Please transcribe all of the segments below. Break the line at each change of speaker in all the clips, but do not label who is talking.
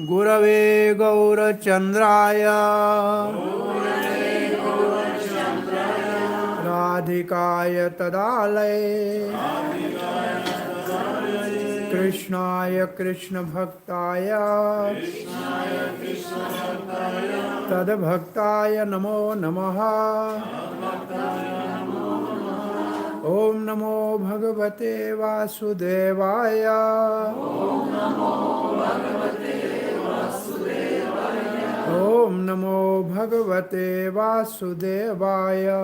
Gurave Gaurachandraya Radhikaya Tadalaya Krishnaya Krishna Bhaktaya Tadbhaktaya Namo Namaha Om Namo Bhagavate Vasudevaya Om Namo Bhagavate Vasudevaya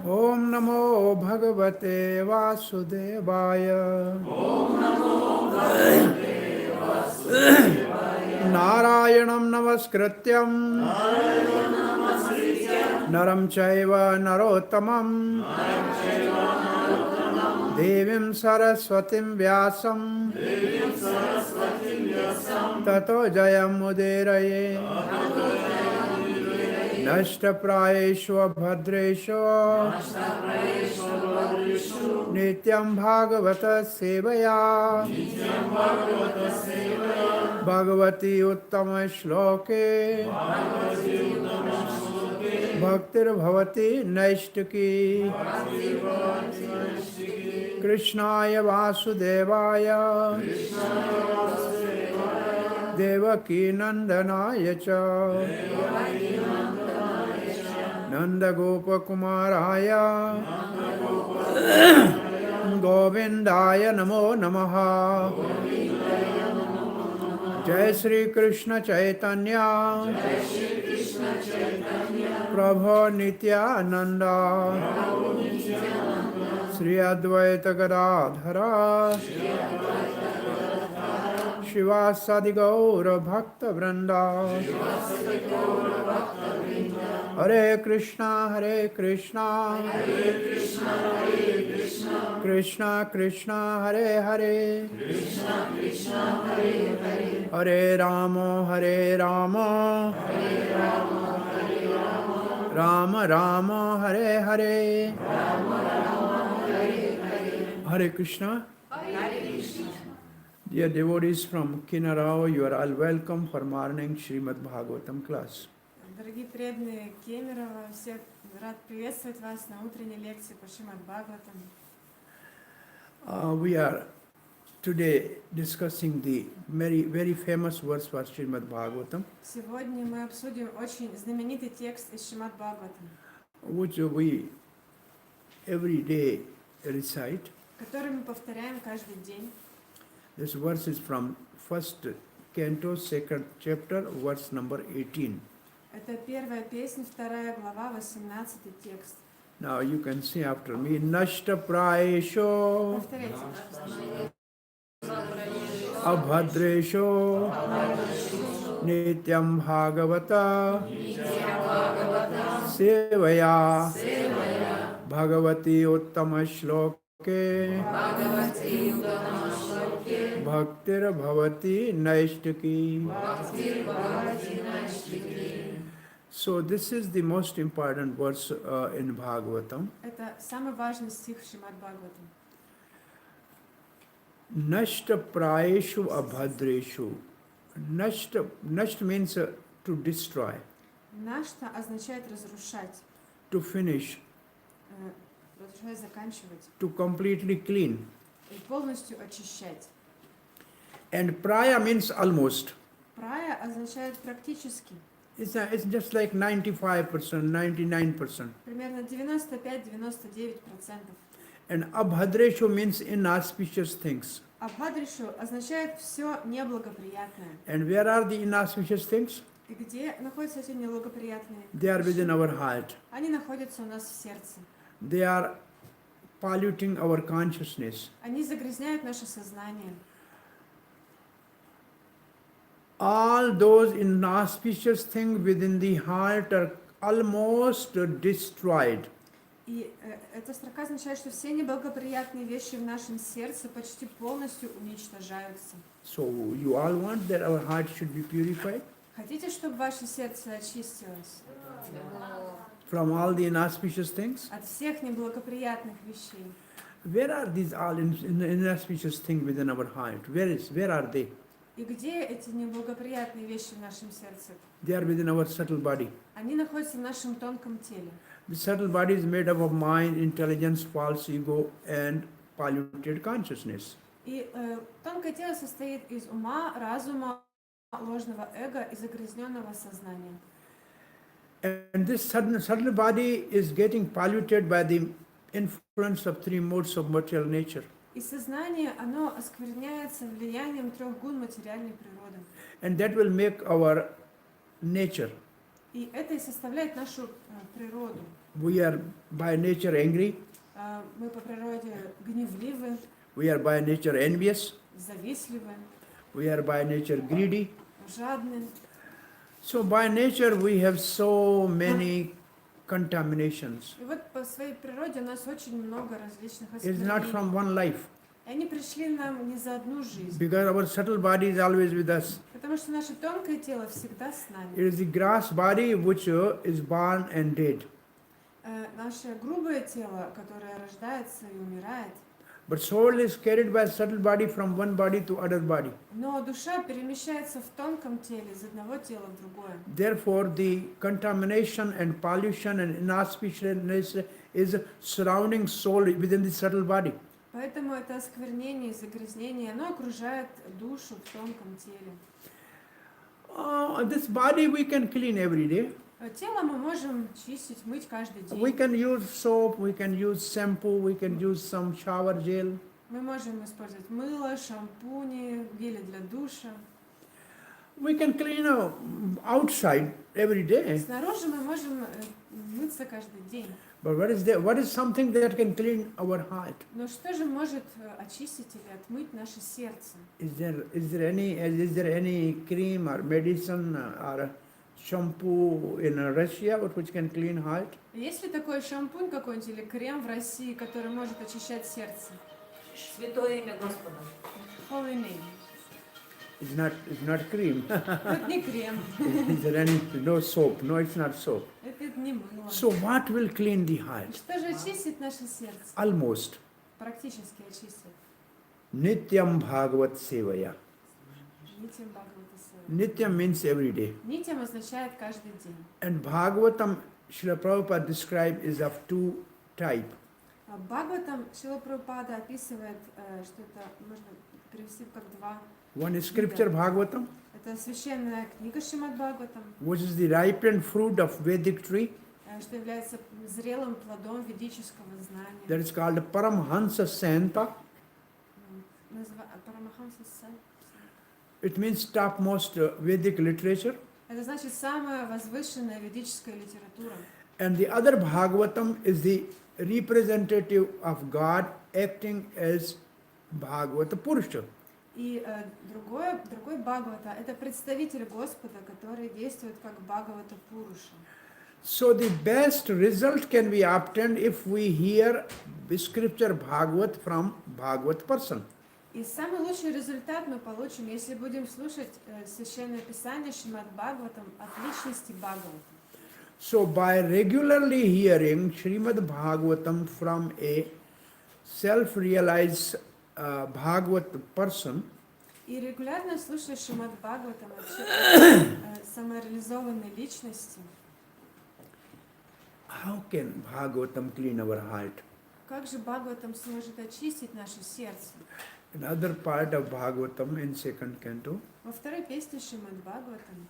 Om Namo Bhagavate Vasudevaya Narayanam Namaskrityam Naram Chaiva Narottamam Devim Saraswatim Vyasam Tato Jayam Udiraye Nashtaprayeshu Bhadreshu Nityam Bhagavata Sevaya Bhagavati Uttama Shloke Bhaktir Bhavati Naishtaki Krishnaya Vasudevaya Devaki Nandanaya Cha Nanda Gopa Kumaraya Govindaya Namo Namaha Jai Shri Krishna Chaitanya Prabhu Nityananda Sri Advaita Gadadhara Shivasadi Gaura Bhakta Vrinda Hare Krishna Krishna Krishna Hare Hare Hare Rama Rama Rama Hare Hare Hare Krishna. Dear devotees from Kemorava, you are all welcome for morning Srimad Bhagvatam class.
Дорогие преданные Кемерова, всех рад приветствовать вас на утренней лекции по Шримад Бхагаватам.
We are today discussing the very famous verse for Srimad Bhagavatam,
Сегодня мы обсудим очень знаменитый текст из Шримад Бхагаватам,
which we every day recite.
который мы повторяем каждый день.
This verse is from first canto, second chapter, verse number 18.
Это первая песня, 2 глава, 18 текст.
Now you can say after me, Nashta Prayesho
Повторяйте.
Abhadresho Nityam Bhagavata Sevaya Bhagavati Uttama Shloke Bhaktir Bhavati Naishtaki. So this is the most important verse in Bhagavatam.
Это самый важный стих в Шримад Бхагаватам.
Nashta Prayeshu Abhadreshu. Nashta means to destroy,
Нашта означает разрушать,
to finish,
разрушать, заканчивать,
to completely clean.
и полностью очищать.
And Praya means almost.
Прая означает практически.
It's just like 95%, 99%.
Примерно 95-99%.
And Abhadreshu means inauspicious things.
Абхадришу означает все неблагоприятное.
And where are the inauspicious things?
И где находятся эти неблагоприятные?
They are within our heart.
Они находятся у нас в сердце.
They are polluting our consciousness.
Они загрязняют наше сознание.
All those inauspicious things within the heart are almost destroyed.
И эта строка означает, что все неблагоприятные вещи в нашем сердце почти полностью уничтожаются.
So you all want that our heart should be purified
Хотите, чтобы ваше сердце очистилось
from all the inauspicious things?
от всех неблагоприятных вещей?
Where are these all inauspicious things within our heart? Where are they?
И где эти неблагоприятные вещи в нашем сердце?
They are within our subtle body.
Они находятся в нашем тонком теле.
The subtle body is made up of mind, intelligence, false ego, and polluted consciousness.
И тонкое тело состоит из ума, разума, ложного эго и загрязненного сознания.
And this subtle body is getting polluted by the influence of three modes of material nature.
И сознание, оно оскверняется влиянием трех гун материальной природы.
And that will make our nature.
И это и составляет нашу природу.
We are by nature angry.
Мы по природе гневливы,
We are by nature envious.
завистливы,
We are by nature greedy.
жадны.
So by nature we have so many contaminations.
И вот по своей природе у нас очень много различных
It's not
осквернений.
from one life.
И они пришли нам не за одну жизнь.
Because our subtle body is always with us.
Потому что наше тонкое тело всегда с нами.
It is the grass body which is born and dead.
Наше грубое тело, которое рождается и умирает.
But soul is carried by subtle body from one body to other body.
Но душа перемещается в тонком теле из одного тела в другое.
Therefore, the contamination and pollution and inauspiciousness is surrounding soul within the subtle body.
Поэтому это осквернение и загрязнение, оно окружает душу в тонком теле.
This body we can clean every day.
Тело мы можем чистить, мыть каждый
We
день.
can use soap, we can use shampoo, we can use some shower gel.
Мы можем использовать мыло, шампуни, гели для душа.
We can clean outside every day.
Снаружи мы можем мыться каждый день.
But what is something that can clean our heart?
Но что же может очистить или отмыть наше сердце?
Is there any cream or medicine or shampoo in Russia which can clean heart?
Есть ли такой шампунь какой-нибудь или крем в России, который может очищать сердце?
Святое имя Господа.
Holy name.
It's not cream.
Это не крем,
Is there no soap? No, it's not soap.
это не мыло.
So what will clean the heart?
Что же очистит наше сердце?
Almost.
Практически очистит.
Nityam Bhagavat Sevaya.
Нитям Бхагавата.
Nityam means every day.
Нитям означает каждый день.
And Bhagavatam, Srila Prabhupada described is of two types.
Бхагаватам Шрила Прабхупада описывает, что это можно перевести как два.
One is scripture Bhagavatam,
Это священная книга Шримад Бхагаватам,
which is the ripened fruit of Vedic tree.
что является зрелым плодом ведического знания.
That is called Paramhansa Santa.
Парамахамса Сан.
It means topmost Vedic literature.
Это значит самая возвышенная ведическая литература.
And the other Bhagavatam is the representative of God acting as Bhagavata Purusha.
И другой Бхагавата – это представитель Господа, который действует как Бхагавата Пуруша.
So the best result can be obtained if we hear the scripture Bhagavat from Bhagavat person.
И самый лучший результат мы получим, если будем слушать Священное Писание Шримад Бхагаватам от личности Бхагавата.
So by regularly hearing Srimad Bhagavatam from a self-realized Bhagavat person,
И регулярно слушая Шримад Бхагаватам от самореализованной личности,
how can Bhagavatam clean our heart?
как же Бхагаватам сможет очистить наше сердце?
Another part of Bhagavatam in second canto,
Во второй песне Шримад Бхагаватам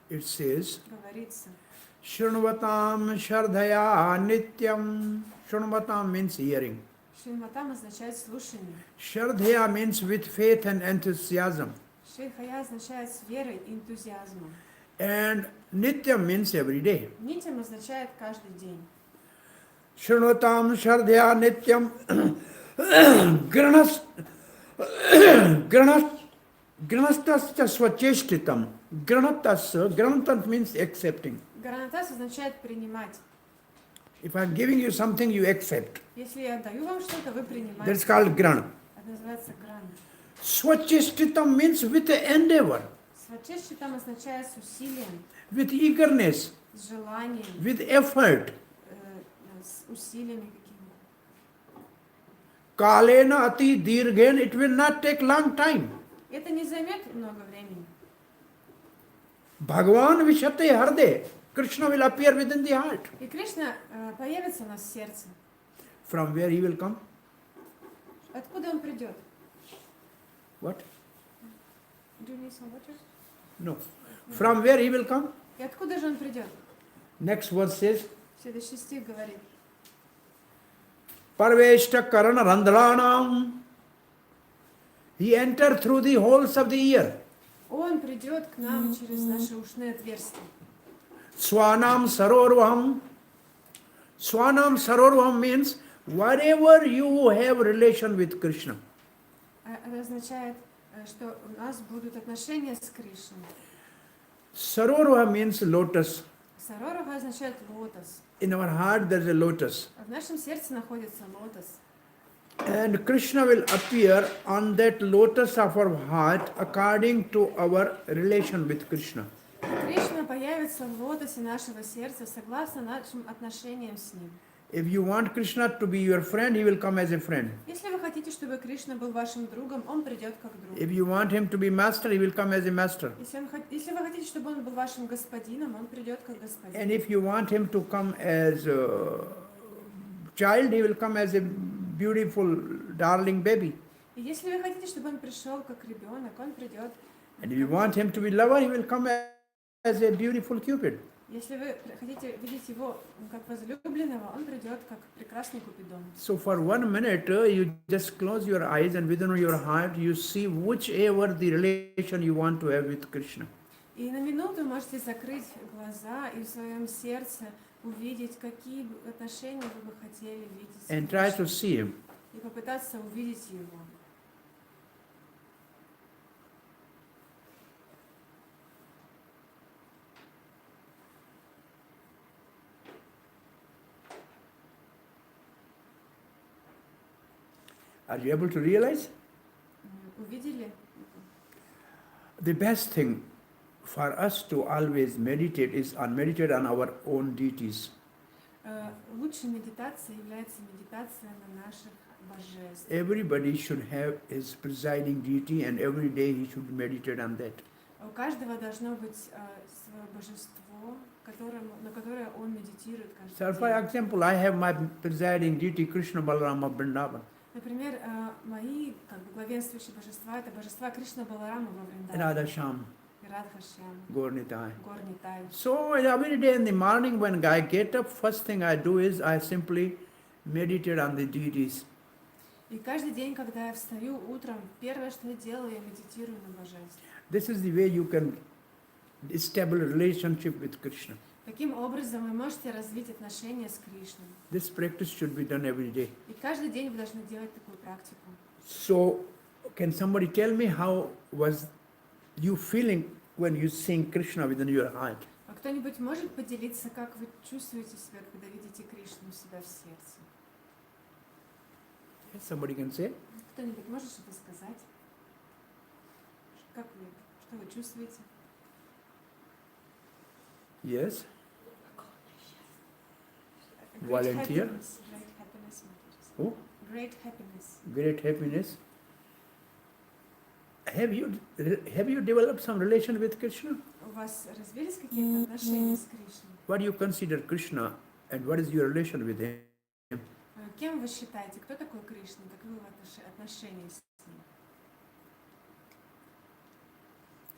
it says,
говорится:
Shrunvatam Shardhaya Nityam. Shrunvatam means hearing.
Шриматам означает слушание.
Shardhaya means with faith and enthusiasm.
Шрихая означает с верой и энтузиазмом.
And Nityam means every day.
Нитям означает каждый день.
Shrunvatam Shardhaya Nityam. Granastasya Swacheshtitam. Granatas means accepting.
Гранатас означает принимать.
If I'm giving you something, you accept.
Если я даю вам что-то, вы
That's
принимаете.
called grana.
Это называется грана.
Swacheshtitam means with endeavor,
Свачешчитам означает с усилием,
with eagerness,
с желанием,
with effort.
с усилиями какими-то.
Kalena ati dirghen, it will not take long time.
Это не займет много времени.
Bhagavan vishate harde. Krishna will appear within the heart.
И Кришна появится у нас в сердце.
From where he will come?
Откуда он придет?
What?
Do you need some water?
No. From where he will come?
И откуда же он придет?
Next verse says,
Следующий стих говорит.
Parveshta karana randranam. He entered through the holes of the ear.
Он придет к нам через наши ушные отверстия.
Swanam sarorvam. Swanam sarorvam means wherever you have relation with Krishna.
Это означает, что у нас будут отношения с Кришной.
Sarorva means lotus.
Сарорага означает лотос.
In our heart there is a lotus.
В нашем сердце находится лотос.
And Krishna will appear on that lotus of our heart according to our relation with Krishna.
Кришна появится в лотосе нашего сердца согласно нашим отношениям с Ним.
If you want Krishna to be your friend, he will come as a friend.
Если вы хотите, чтобы Кришна был вашим другом, Он придет как друг.
If you want him to be master, he will come as a master.
Если вы хотите, чтобы Он был вашим господином, Он придет как господин.
And if you want him to come as a child, he will come as a beautiful, darling baby.
И если вы хотите, чтобы Он пришел как ребенок, Он придет.
And if you want him to be lover, he will come as a beautiful Cupid.
Если вы хотите видеть Его как возлюбленного, Он придет как прекрасный Купидон.
So for 1 minute, you just close your eyes and within your heart, you see whichever the relation you want to have with Krishna.
И на минуту можете закрыть глаза и в своем сердце увидеть, какие отношения вы бы хотели видеть с
And try to
Кришной.
see him.
И попытаться увидеть Его.
Are you able to realize?
Увидели?
The best thing for us to always meditate is meditate on our own deities.
Лучшей медитацией является медитация на наших божеств.
Everybody should have his presiding deity and every day he should meditate on that.
У каждого должно быть свое божество, на которое он медитирует
So
каждый
for
день.
example, I have my presiding deity Krishna Balarama of Vrindavan.
Например, мои главенствующие божества это божества Кришна Баларама во
Radha
Вриндаване,
Sham,
Радхашьям,
Gaurnitai.
Горнитай.
So every day in the morning when I get up, first thing I do is I simply meditate on the deities.
И каждый день, когда я встаю утром, первое, что я делаю, я медитирую на божеств.
This is the way you can establish a relationship with Krishna.
Таким образом, вы можете развить отношения с Кришной.
This practice should be done every day.
И каждый день вы должны делать такую практику.
So, can somebody tell me how was you feeling when you sing Krishna within your heart?
А кто-нибудь может поделиться, как вы чувствуете себя, когда видите Кришну у себя в сердце?
Yes, somebody can say.
Кто-нибудь может что-то сказать? Как вы, что вы чувствуете?
Yes.
Great
Volunteer.
happiness, great happiness.
Oh,
Great happiness.
great happiness. Have you developed some relation with Krishna?
У вас развились какие-то отношения с Кришной?
What do you consider Krishna and what is your relation with him?
Кем вы считаете, кто такой Кришна, какие у вас отношения с ним?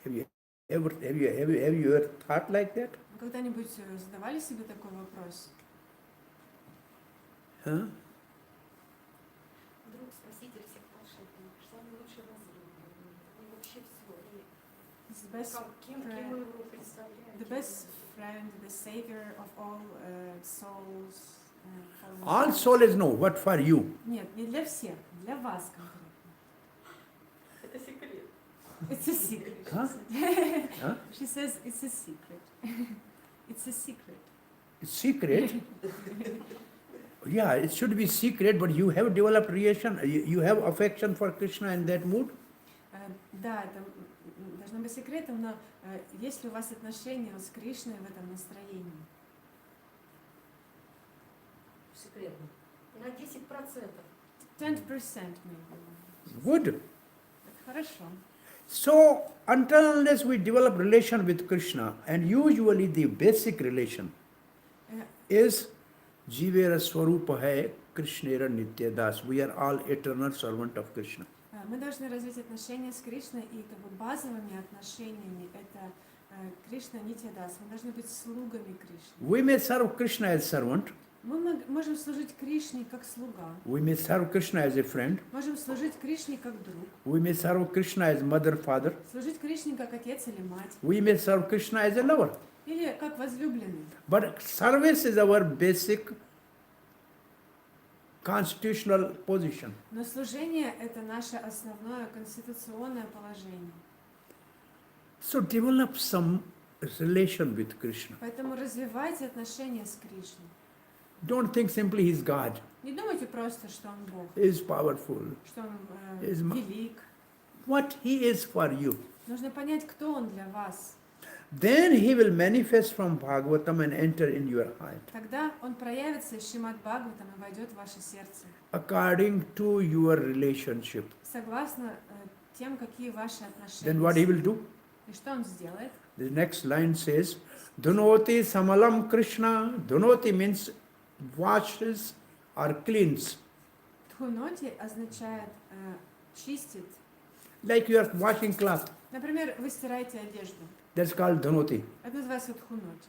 Have you ever thought like that?
Вы когда-нибудь задавали себе такой вопрос?
Huh?
Друг, спаситель всех волшебников, самый лучший возлюбленный, и вообще все.
He's the best
Кем вы его представляете?
the best friend, the savior of all souls. fallen
All
souls.
soul is no. What for you?
Нет, не для всех, для вас конкретно.
Это секрет.
It's a secret.
Huh? Huh?
She says it's a secret. It's a secret.
It's secret. Yeah, it should be secret, but you have developed relation, you have affection for Krishna in that mood.
Да, это должно быть секретом, но есть ли у вас отношения с Кришной в этом настроении?
Секретно. На 10%.
20% maybe.
Good.
Это хорошо.
So, until unless we develop relation with Krishna, and usually the basic relation
Э,
is Jivera Swarupa hai Krishnera Nitya Das. We are all eternal servant of Krishna.
Мы должны развить отношения с Кришной, и как бы базовыми отношениями это Кришна Нитья-дас. Мы должны быть слугами Кришны.
We may serve Krishna as servant.
Мы можем служить Кришне как слуга.
We may serve Krishna as a friend.
Можем служить Кришне как друг.
We may serve Krishna as mother, father.
Служить Кришне как отец или мать.
We may serve Krishna as a lover.
Или как возлюбленный.
But service is our basic constitutional position.
Но служение – это наше основное конституционное положение.
So develop some relation with Krishna.
Поэтому развивайте отношения с Кришной.
Don't think simply He's God,
Не думайте просто, что Он Бог,
He is powerful.
что Он
Is ma-
велик.
What He is for you.
Нужно понять, кто Он для вас.
Then He will manifest from Bhagavatam and enter in your heart
Тогда Он проявится из Шримад Бхагаватам и войдет в ваше сердце.
according to your relationship.
Согласно тем, какие ваши
Then what He
отношения.
will do?
И что Он сделает?
The next line says, Dhunoti samalam Krishna. Dhunoti means washes or cleans.
Тхуноти означает чистит.
Like you are washing cloth.
Например, вы стираете одежду.
That's called dhunoti.
Это называется тхуноти.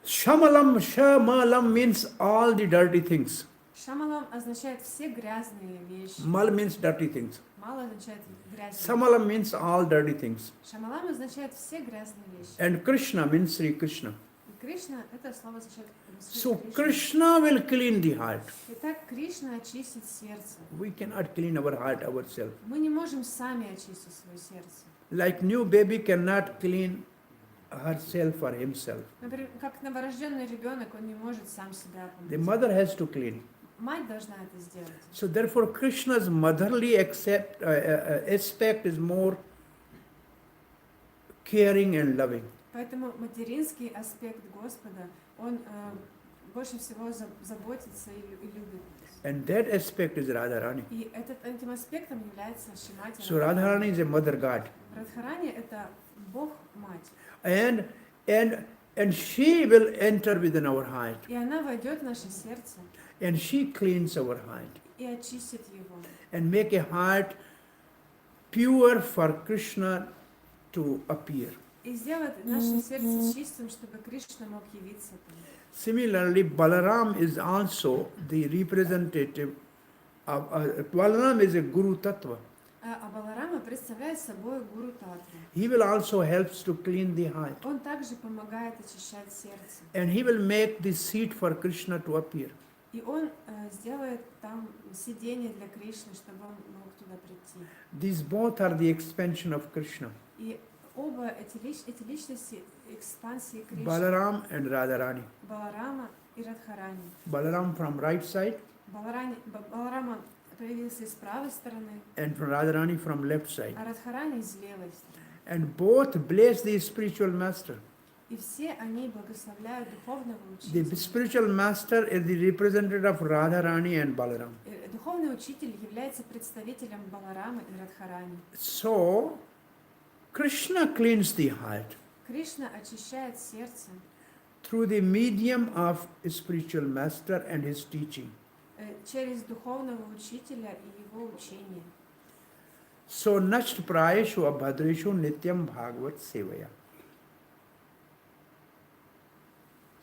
Shamalam means all the dirty things.
Шамалам означает все грязные вещи.
Mal means dirty things.
Мало означает грязные.
Samalam means all dirty things.
Шамалам означает все грязные вещи.
And Krishna means Sri Krishna.
И Кришна, это слово означает
So
Кришна.
Krishna will clean the heart.
Итак, Кришна очистит сердце.
We cannot clean our heart ourselves.
Мы не можем сами очистить свое сердце.
Like new baby cannot clean herself or himself.
Например, как новорожденный ребенок, он не может сам себя
The
помыть.
mother has to clean.
Мать должна это сделать.
So therefore Krishna's motherly aspect is more caring and loving.
Поэтому материнский аспект Господа, он больше всего заботится и любит.
And that aspect is Radharani.
И этим аспектом является Шримати
So Radharani is a mother god.
Радхарани – это Бог-мать.
And she will enter within our heart.
И она войдет в наше сердце
And she cleans our heart.
и очистит его.
And make a heart pure for Krishna to appear.
И сделает наше сердце чистым, чтобы Кришна мог явиться там.
Similarly, Balaram is also the representative of, Balaram is a Guru Tattva.
А Баларама представляет собой гуру Татву.
He will also helps to clean the heart.
Он также помогает очищать сердце.
And he will make the seat for Krishna to appear.
И он сделает там сиденье для Кришны, чтобы он мог туда прийти.
These both are the expansion of Krishna.
И оба эти личности экспансии Кришны.
Balaram and Radharani.
Баларама и Радхарани.
Balaram from right side
Баларама появился с правой стороны,
and from Radharani from left side.
а Радхарани с левой стороны.
And both bless the spiritual master.
И все они благословляют духовного
The
учителя.
spiritual master is the representative of Radharani and Balaram.
Духовный учитель является представителем Баларамы и Радхарани.
So, Krishna cleans the heart
Кришна очищает сердце
through the medium of spiritual master and his teaching.
Через духовного учителя и его учение.
So, Nasht Prayeshu Abhadreshu Nityam Bhagavat Sevaya.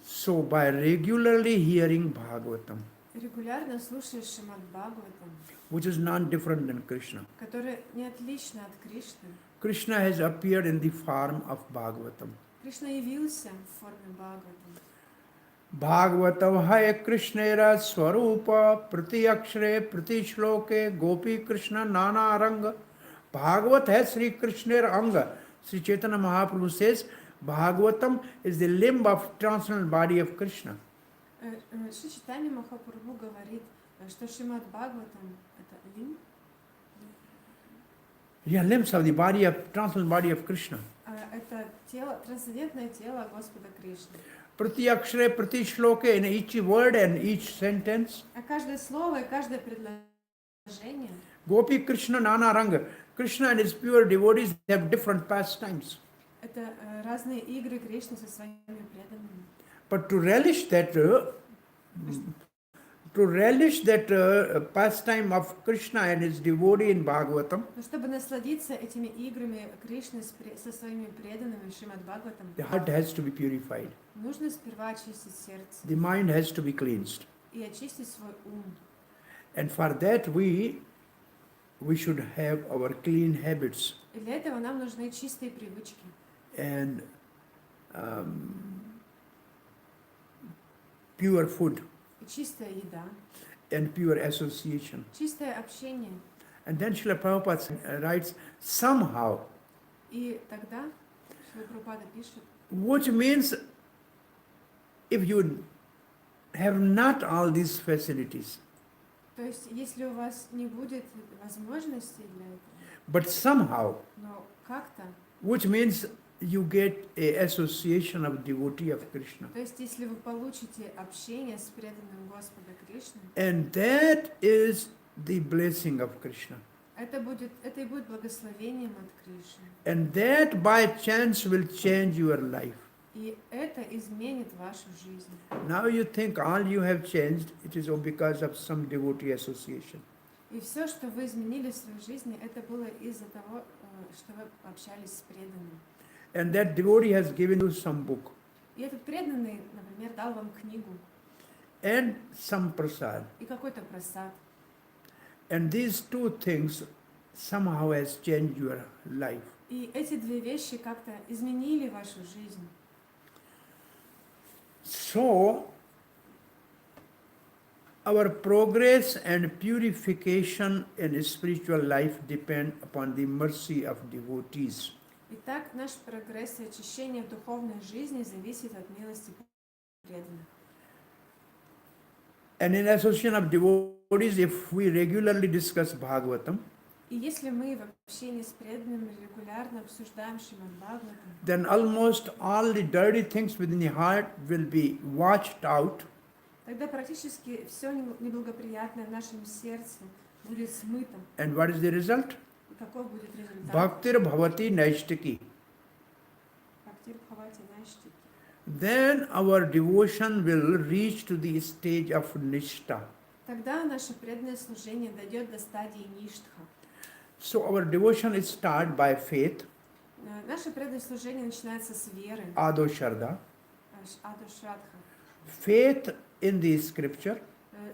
So, by regularly hearing Bhagavatam,
Регулярно слушаешь Шримад Бхагаватам,
which is non-different than Krishna,
который не отлично от Кришны.
Krishna has appeared in the form of Bhagavatam.
Кришна явился в форме Бхагаватам.
Bhagavatam hai Krishnera Swarupa Prati Akshare Prati Shloke Gopi Krishna Nana Aranga. Bhagavat hai Sri Krishnera Anga. Sri Chaitanya Mahaprabhu says Bhagavatam is the limb of transcendental body of Krishna.
Шри Чайтанья Махапрабху говорит, что Шримад Бхагаватам это лимб,
Yeah, limbs of the body of transcendental body of Krishna.
это тело, трансцендентное тело Господа Кришны.
prati akshare, prati shloke, in each word and each sentence.
А каждое слово и каждое предложение.
Gopi Krishna Nana Ranga. Krishna and his pure devotees have different pastimes.
Это разные игры Кришны со своими преданными.
But to relish that pastime of Krishna and his devotee in Bhagavatam,
Но чтобы насладиться этими играми Кришны со своими преданными в Шримад Бхагаватам,
the heart has to be purified.
нужно сперва очистить сердце
The mind has to be cleansed.
и очистить свой ум.
And for that we should have our clean habits
И для этого нам нужны чистые привычки
and pure food
и чистая еда,
and pure association.
чистое общение.
And then Srila Prabhupada writes, somehow,
И тогда Шрила Прабхупада пишет,
which means if you have not all these facilities,
то есть если у вас не будет возможностей для этого,
but somehow,
но как-то,
which means you get a association of devotee of Krishna.
то есть если вы получите общение с преданным Господа Кришны,
And that is the blessing of Krishna.
это и будет благословением от Кришны.
And that by chance will change your life.
И это изменит вашу жизнь.
Now you think all you have changed, it is all because of some devotee association.
И все, что вы изменили в своей жизни, это было из-за того, что вы общались с преданным.
And that devotee has given you some book
И этот преданный, например, дал вам книгу
and some prasad.
и какой-то просад.
And these two things somehow has changed your life.
И эти две вещи как-то изменили вашу жизнь.
So, our progress and purification in spiritual life depend upon the mercy of devotees.
Итак, наш прогресс и очищение в духовной жизни зависит от милости преданных.
And in association of devotees, if we regularly discuss Bhagavatam,
И если мы в общении с преданными регулярно обсуждаем Шримад Бхагаватам,
then almost all the dirty things within the heart will be washed out,
тогда практически все неблагоприятное в нашем сердце будет смыто.
and what is the result?
И какой будет результат?
Bhaktir bhavati naishtiki.
Бхактир бхавати наштики.
Then our devotion will reach to the stage of nishta.
Тогда наше преданное служение дойдет до стадии ништха.
So our devotion is started by faith,
Наше преданное служение начинается с веры,
ado sharda,
адушрадха,
faith in the scripture,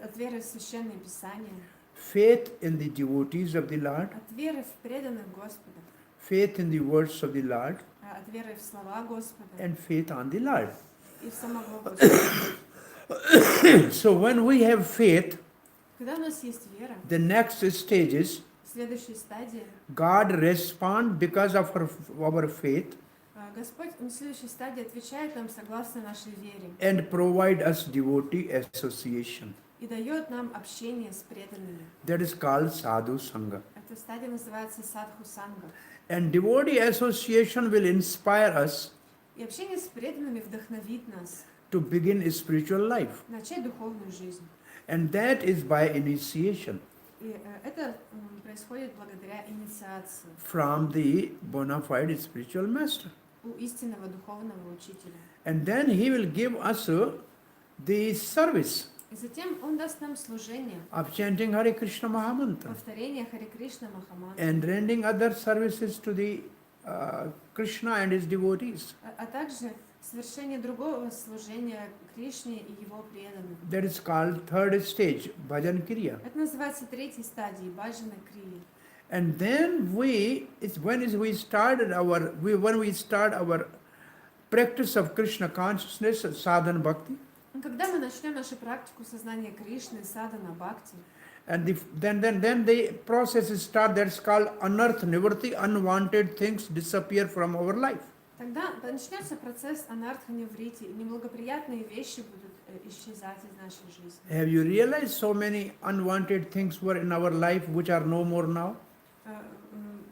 от веры в Священное Писание,
faith in the devotees of the Lord,
от веры в преданных Господа,
faith in the words of the Lord,
от веры в слова Господа
and faith on the Lord.
и в самого Господа.
So when we have faith,
Когда у нас есть вера,
the next stage is
следующая стадия,
God respond because of our faith
Господь на следующей стадии отвечает нам согласно нашей вере
and provide us devotee association.
и дает нам общение с преданными.
That is called sadhu sangha.
Эта стадия называется садху санга.
And devotee association will inspire us
И общение с преданными вдохновит нас
to begin a spiritual life.
начать духовную жизнь.
And that is by initiation
И это происходит благодаря инициации
from the bona fide spiritual master.
у истинного духовного учителя.
And then he will give us the service
И затем он даст нам служение,
of chanting Hare Krishna Mahamantra
повторение Харе Кришна Махамантры,
and rendering other services to the Krishna and his devotees.
а также совершение другого служения Кришне и его преданным.
That is called third stage, bhajan kiya.
Это называется третьей стадией баджана крии.
And then when we start our practice of Krishna consciousness, sadhana bhakti,
Когда мы начнем нашу практику сознания Кришны, садхана бхакти,
and then the process is start. That's called anarth nivarti. Unwanted things disappear from our life.
тогда начнется процесс анартха-неврити, и неблагоприятные вещи будут исчезать из нашей жизни.
Have you realized so many unwanted things were in our life which are no more now?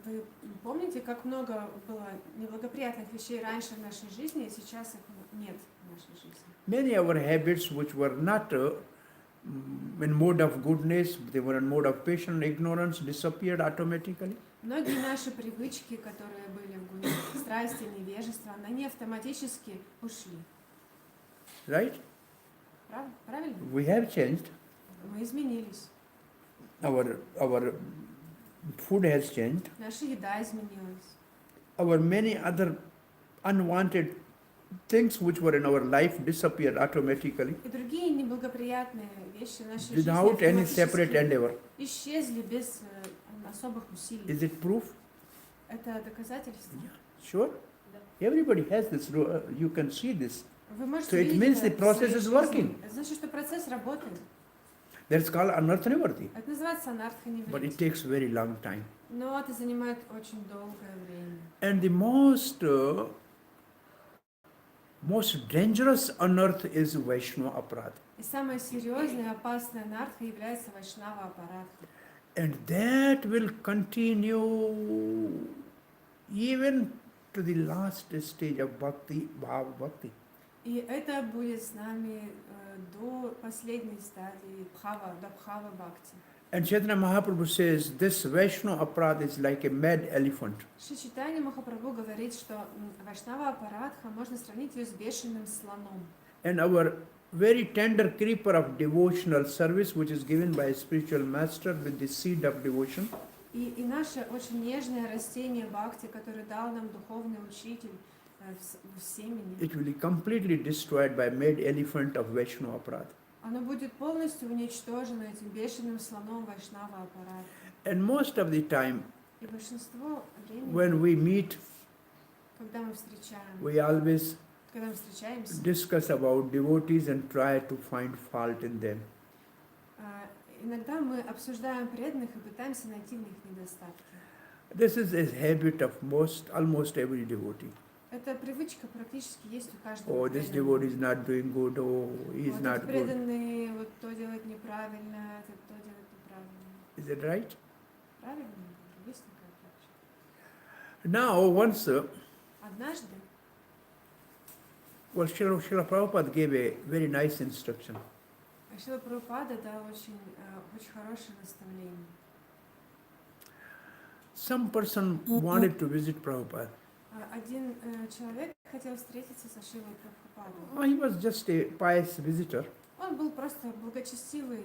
Вы помните, как много было неблагоприятных вещей раньше в нашей жизни, и сейчас их нет в нашей жизни.
Many of our habits which were not in mode of goodness, they were in mode of passion, ignorance, disappeared automatically.
Многие наши привычки, которые были в гуне страсти, невежества, они автоматически ушли.
Right?
Правильно?
We have changed.
Мы изменились.
Our food has changed.
Наша еда изменилась.
Our many other unwanted things which were in our life disappeared automatically
И другие неблагоприятные вещи в нашей
without any
жизни
separate
автоматически
endeavor.
исчезли без особых усилий.
Is it proof?
Это доказательство.
Sure. Everybody has this. You can see this.
Вы можете
So it
видеть
means
это
the
в
process
своей
is
жизни.
working.
Это значит, что процесс работает.
That's called anarthanivarti.
Это называется
But it
анартханиврити.
takes very long time.
Но это занимает очень долгое время.
And the most dangerous unearth is Vaishnava aparadha.
И самая серьезная и опасная анартха является вайшнава апарадха.
And that will continue even to the last stage of bhakti, bhava bhakti.
И это будет с нами до последней стадии бхава, до бхава бхакти.
And Chaitanya Mahaprabhu says this Vaishnava aparadha is like a mad elephant.
Шри Чайтанья Махапрабху говорит, что вайшнава апарадха можно сравнить ее с бешеным слоном.
And our very tender creeper of devotional service, which is given by a spiritual master with the seed of devotion,
И наше очень нежное растение бхакти, которое дал нам духовный учитель в семени,
it will be completely destroyed by mad elephant of Vaishnava aparadha.
оно будет полностью уничтожено этим бешеным слоном вайшнава аппарата.
And most of the time,
И большинство времени,
when we meet,
когда мы встречаемся,
we always discuss about devotees and try to find fault in them.
иногда мы обсуждаем преданных и пытаемся найти в них недостатки.
This is a habit of almost every devotee.
Эта привычка практически есть у каждого
Oh, this
преданного.
devotee is not doing good. Oh, he is
Вот
not
этот
good.
преданный вот то делает неправильно, это то делает неправильно.
Is it right?
Правильно? Есть такая привычка.
Now, once,
Однажды
Srila Prabhupada gave a very nice instruction.
Шрила Прабхупада дал очень хорошее наставление.
Some person wanted to visit Prabhupada.
Один человек хотел встретиться со Шрилой Прабхупадой.
He was just a pious visitor,
Он был просто благочестивый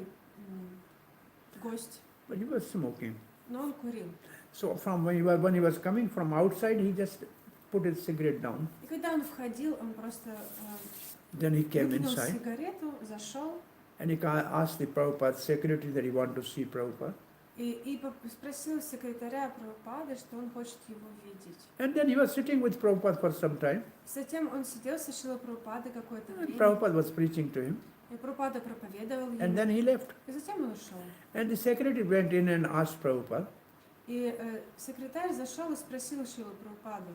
гость,
but he was smoking.
но он курил.
So when he was coming from outside, he just put his cigarette down.
И когда он входил, он просто
Then he came
выкинул
inside
сигарету, зашел
and he asked the Prabhupada secretary that he wanted to see Prabhupada.
и спросил секретаря Прабхупады, что он хочет его видеть.
And then he was sitting with Prabhupada for some time.
Затем он сидел со Шрилой Прабхупадой какое-то
And
время,
Prabhupada was preaching to him.
и Прабхупада проповедовал
And
ему,
then he left.
и затем он ушел.
And the secretary went in and asked Prabhupada.
И секретарь зашел и спросил Шрилу Прабхупаду: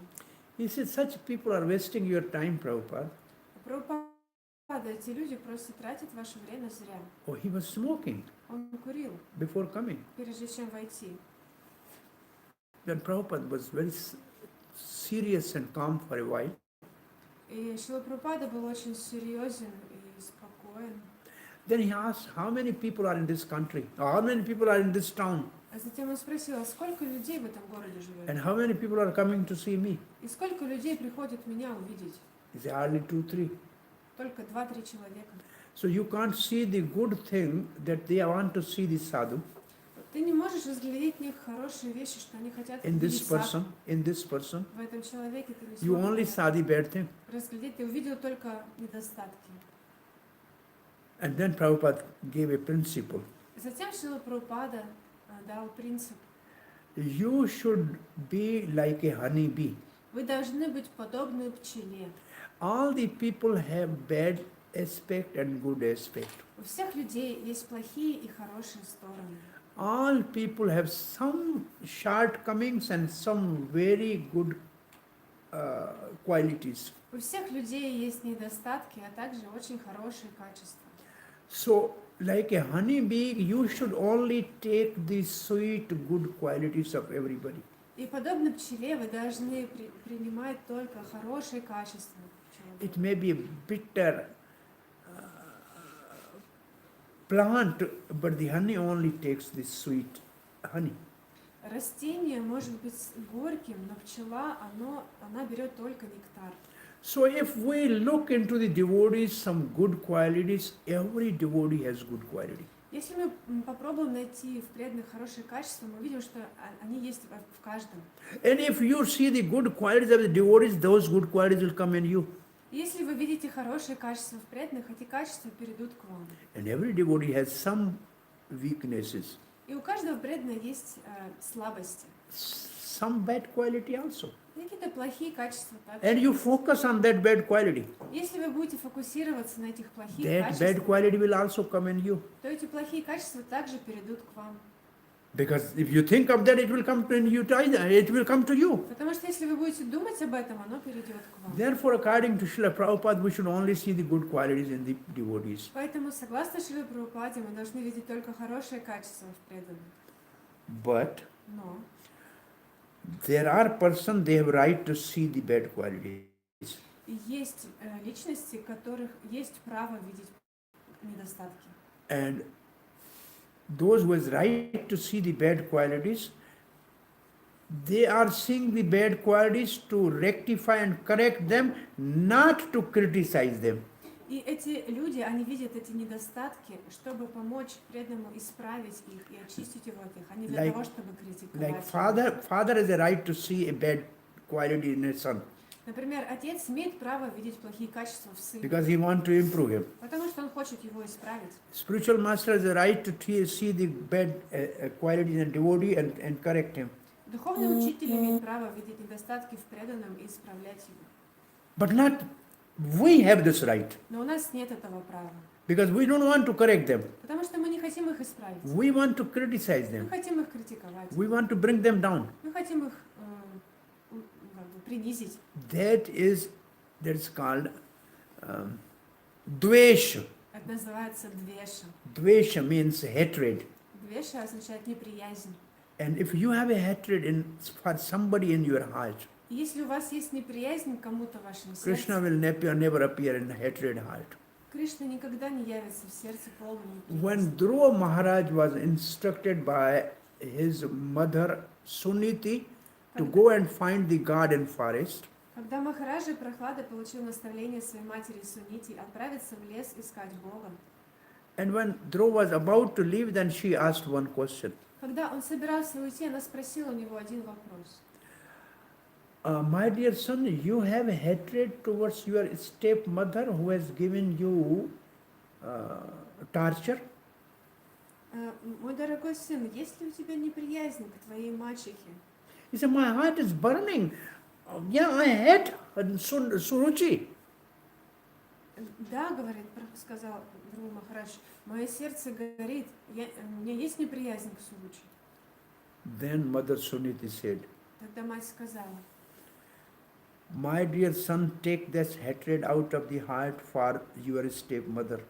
He said, such people are wasting your time, Prabhupada.
Прабхупада, эти люди просто тратят ваше время зря.
Oh, he was smoking
Он курил,
before coming.
прежде чем войти.
Then Prabhupada was very serious and calm for a while.
И Шрила Прабхупада был очень серьезен и спокоен.
Then he asked, how many people are in this country? Or how many people are in this town?
А затем он спросил: а сколько людей в этом городе
And
живет?
how many people are coming to see me?
И сколько людей приходит меня увидеть?
He said, hardly 2-3.
Только 2-3 человека.
So you can't see the good thing that they want to see the sadhu
Ты не можешь разглядеть в них хорошие вещи, что они хотят
in this
увидеть садху.
person, in this person.
В этом человеке ты не
You only
сможешь
saw the bad thing.
разглядеть, ты увидел только недостатки.
And then Prabhupada gave a principle.
Затем Шрила Прабхупада дал принцип:
You should be like a honey bee.
вы должны быть подобны пчеле.
All the people have bad aspect and good aspect.
У всех людей есть плохие и хорошие стороны.
All people have some shortcomings and some very good qualities.
У всех людей есть недостатки, а также очень хорошие качества.
So, like a honey bee, you should only take the sweet, good qualities of everybody.
И подобно пчеле вы должны принимать только хорошие качества человека.
It may be a bitter plant, but the honey only takes the sweet honey.
Растение может быть горьким, но пчела, она берет только нектар.
So if we look into the devotees, some good qualities, every devotee has good quality.
Если мы попробуем найти в преданных хорошие качества, мы увидим, что они есть в каждом.
And if you see the good qualities of the devotees, those good qualities will come in you.
Если вы видите хорошие качества в преданных, эти качества перейдут к вам.
And every devotee has some weaknesses,
И у каждого преданного есть слабости.
some bad quality also.
Какие-то плохие качества также.
And you focus on that bad quality.
Если вы будете фокусироваться на этих плохих
That bad
качествах,
quality will also come in you.
то эти плохие качества также перейдут к вам.
Because if you think of that, it will come to you. It will come to you.
Потому что если вы будете думать об этом, оно перейдет к вам.
Therefore, according to Srila Prabhupada, we should only see the good qualities in the devotees.
Поэтому, согласно Шриле Прабхупаде, мы должны видеть только хорошие качества в преданных.
But
Но
there are persons, they have right to see the bad qualities.
есть личности, которых есть право видеть недостатки.
And those who has right to see the bad qualities, they are seeing the bad qualities to rectify and correct them, not to criticize them.
И эти люди, они видят эти недостатки, чтобы помочь преданному исправить их и очистить его от них, а не для того, чтобы критиковать.
Like father has a right to see a bad quality in his son,
Например, отец имеет право видеть плохие качества в сыне,
because he wants to improve him.
потому что он хочет его исправить.
Spiritual master has a right to see the bad qualities in devotee and correct him.
Духовный учитель имеет право видеть недостатки в преданном и исправлять его.
But not we have this right,
Но у нас нет этого права,
because we don't want to correct them.
потому что мы не хотим их исправить.
We want to criticize
Мы
them.
хотим их критиковать.
We want to bring them down.
Мы хотим их принизить.
That's called dvesha.
Это называется двеша.
Dvesha means hatred.
Двеша означает неприязнь.
And if you have a hatred for somebody in your heart,
И если у вас есть неприязнь к кому-то в вашем
Krishna
сердце,
will never appear in a hatred heart.
Кришна никогда не явится в сердце полном неприязни.
When Dhruva Maharaj was instructed by his mother Suniti to go and find the god in forest,
Когда Махараджа Прохлада получил наставление своей матери Сунити отправиться в лес искать Бога,
and when Dhruva was about to leave, then she asked one question.
когда он собирался уйти, она спросила у него один вопрос.
My dear son, you have hatred towards your stepmother who has given you torture?
Мой дорогой сын, есть ли у тебя неприязнь к твоей мачехе?
He said, my heart is burning. Yeah, I hate Suruchi.
Да, говорит, сказал Dhruva Махарадж, мое сердце горит, у меня есть неприязнь к Суручи.
Then Mother Suniti said,
Тогда мать сказала,
my dear son, take this hatred out of the heart for your stepmother.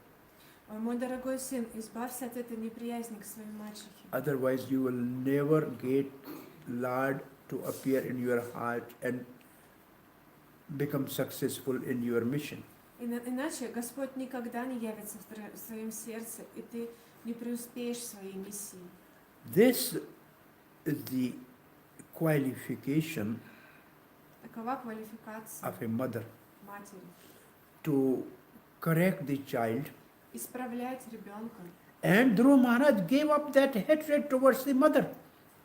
мой дорогой сын, избавься от этой неприязни к своей мачехе.
Otherwise, you will never get Lord to appear in your heart and become successful in your mission.
Иначе Господь никогда не явится в своем сердце, и ты не преуспеешь в своей миссии.
This is the qualification
Такова квалификация
of a mother
матери.
to correct the child.
Исправлять ребенка.
And Dhruva Maharaj gave up that hatred towards the mother.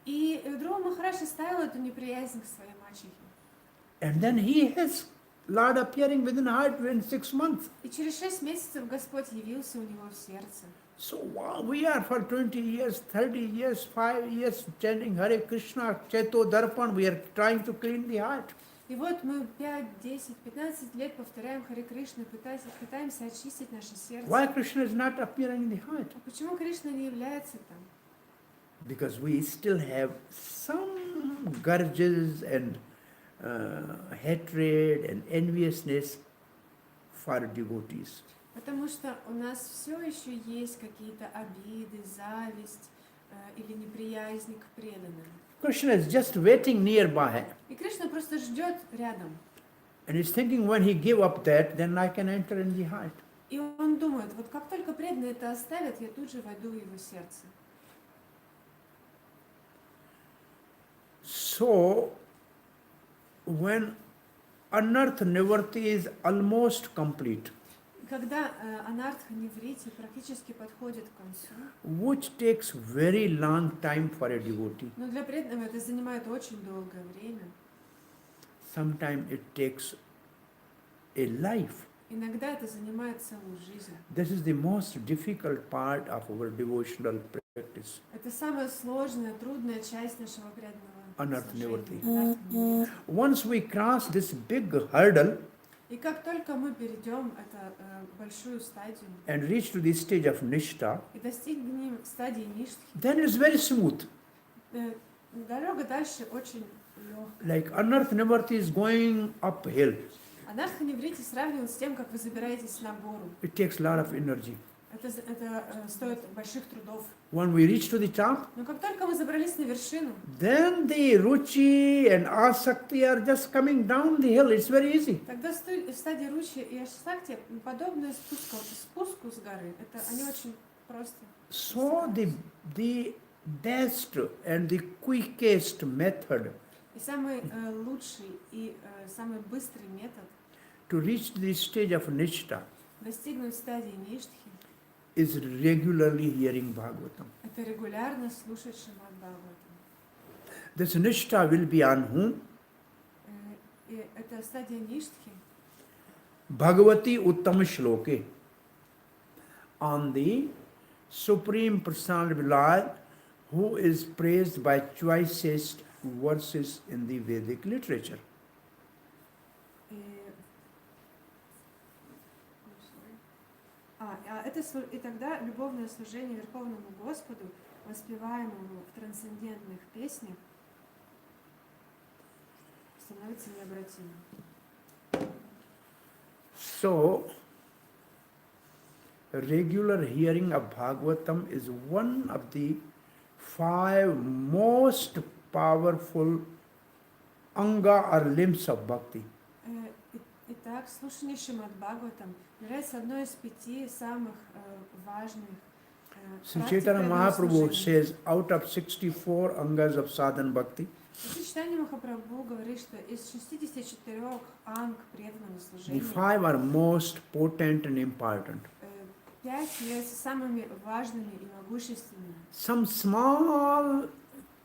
И Dhruva Махарадж оставил эту неприязнь к своей мачехе.
And then he has Lord appearing within heart within 6 months.
И через 6 месяцев Господь явился у него в сердце.
So wow, we are for 20 years, 30 years, 5 years chanting Hare Krishna, Cheto Darpan, we are trying to clean the heart.
И вот мы 5, 10, 15 лет повторяем Харе Кришну, пытаемся очистить наше сердце.
Why Krishna is not appearing in the heart?
А почему Кришна не является там?
Because we still have some grudges and hatred and enviousness for devotees.
Потому что у нас все еще есть какие-то обиды, зависть или неприязнь к преданным.
Krishna is just waiting nearby.
И Кришна просто ждет рядом.
And he's thinking when he give up that, then I can enter in the heart.
И он думает, вот как только преданные это оставят, я тут же войду в его сердце.
So, when anartha nivritti is almost complete,
Когда анартха ниврити практически подходит к концу,
which takes very long time for a devotee,
но для преданного это занимает очень долгое время.
sometimes it takes a life.
Иногда это занимает целую жизнь.
This is the most difficult part of our devotional practice.
Это самая сложная, трудная часть нашего преданного
Anartha
служения.
nivritti.
Анартха ниврити.
Once we cross this big hurdle
И как только мы перейдем эту большую стадию
and reach to the stage of nishta,
и достигнем стадии ништхи,
then it's very smooth.
дорога дальше очень легкая.
Like anartha nivritti is going uphill.
Анартха ниврити сравнивают с тем, как вы забираетесь на гору.
It takes a lot of energy.
Это стоит больших трудов.
When we reach to the top,
Но как только мы забрались на вершину,
then the ruchi and asakti are just coming down the hill. It's very easy.
тогда стадии ручи и ашакти подобные спуску с горы. Это они очень просто.
So the best and the quickest method
И самый лучший и самый быстрый метод
to reach the stage of nishta
достигнуть стадии ништхи —
is regularly hearing Bhagavatam.
это регулярно слушать Шримад Бхагаватам.
This nishta will be on whom?
И эта стадия ништхи
Bhagavati Uttama Shloke. On the Supreme Personality of Lord, who is praised by choicest verses in the Vedic literature.
И тогда любовное служение Верховному Господу, воспеваемому в трансцендентных песнях, становится необратимым.
So, regular hearing of Bhagavatam is one of the 5 most powerful anga or limbs of bhakti.
Итак, слушание Шримад Бхагаватам является одной из 5 самых важных
Sri
практик
Chaitanya
преданного
Mahaprabhu
служения.
says, out of 64 angas of sadhana bhakti,
Шри Чайтанья Махапрабху говорит, что из 64 анг преданного
the
служения
5 are most potent and important.
5 являются самыми важными и могущественными.
Some small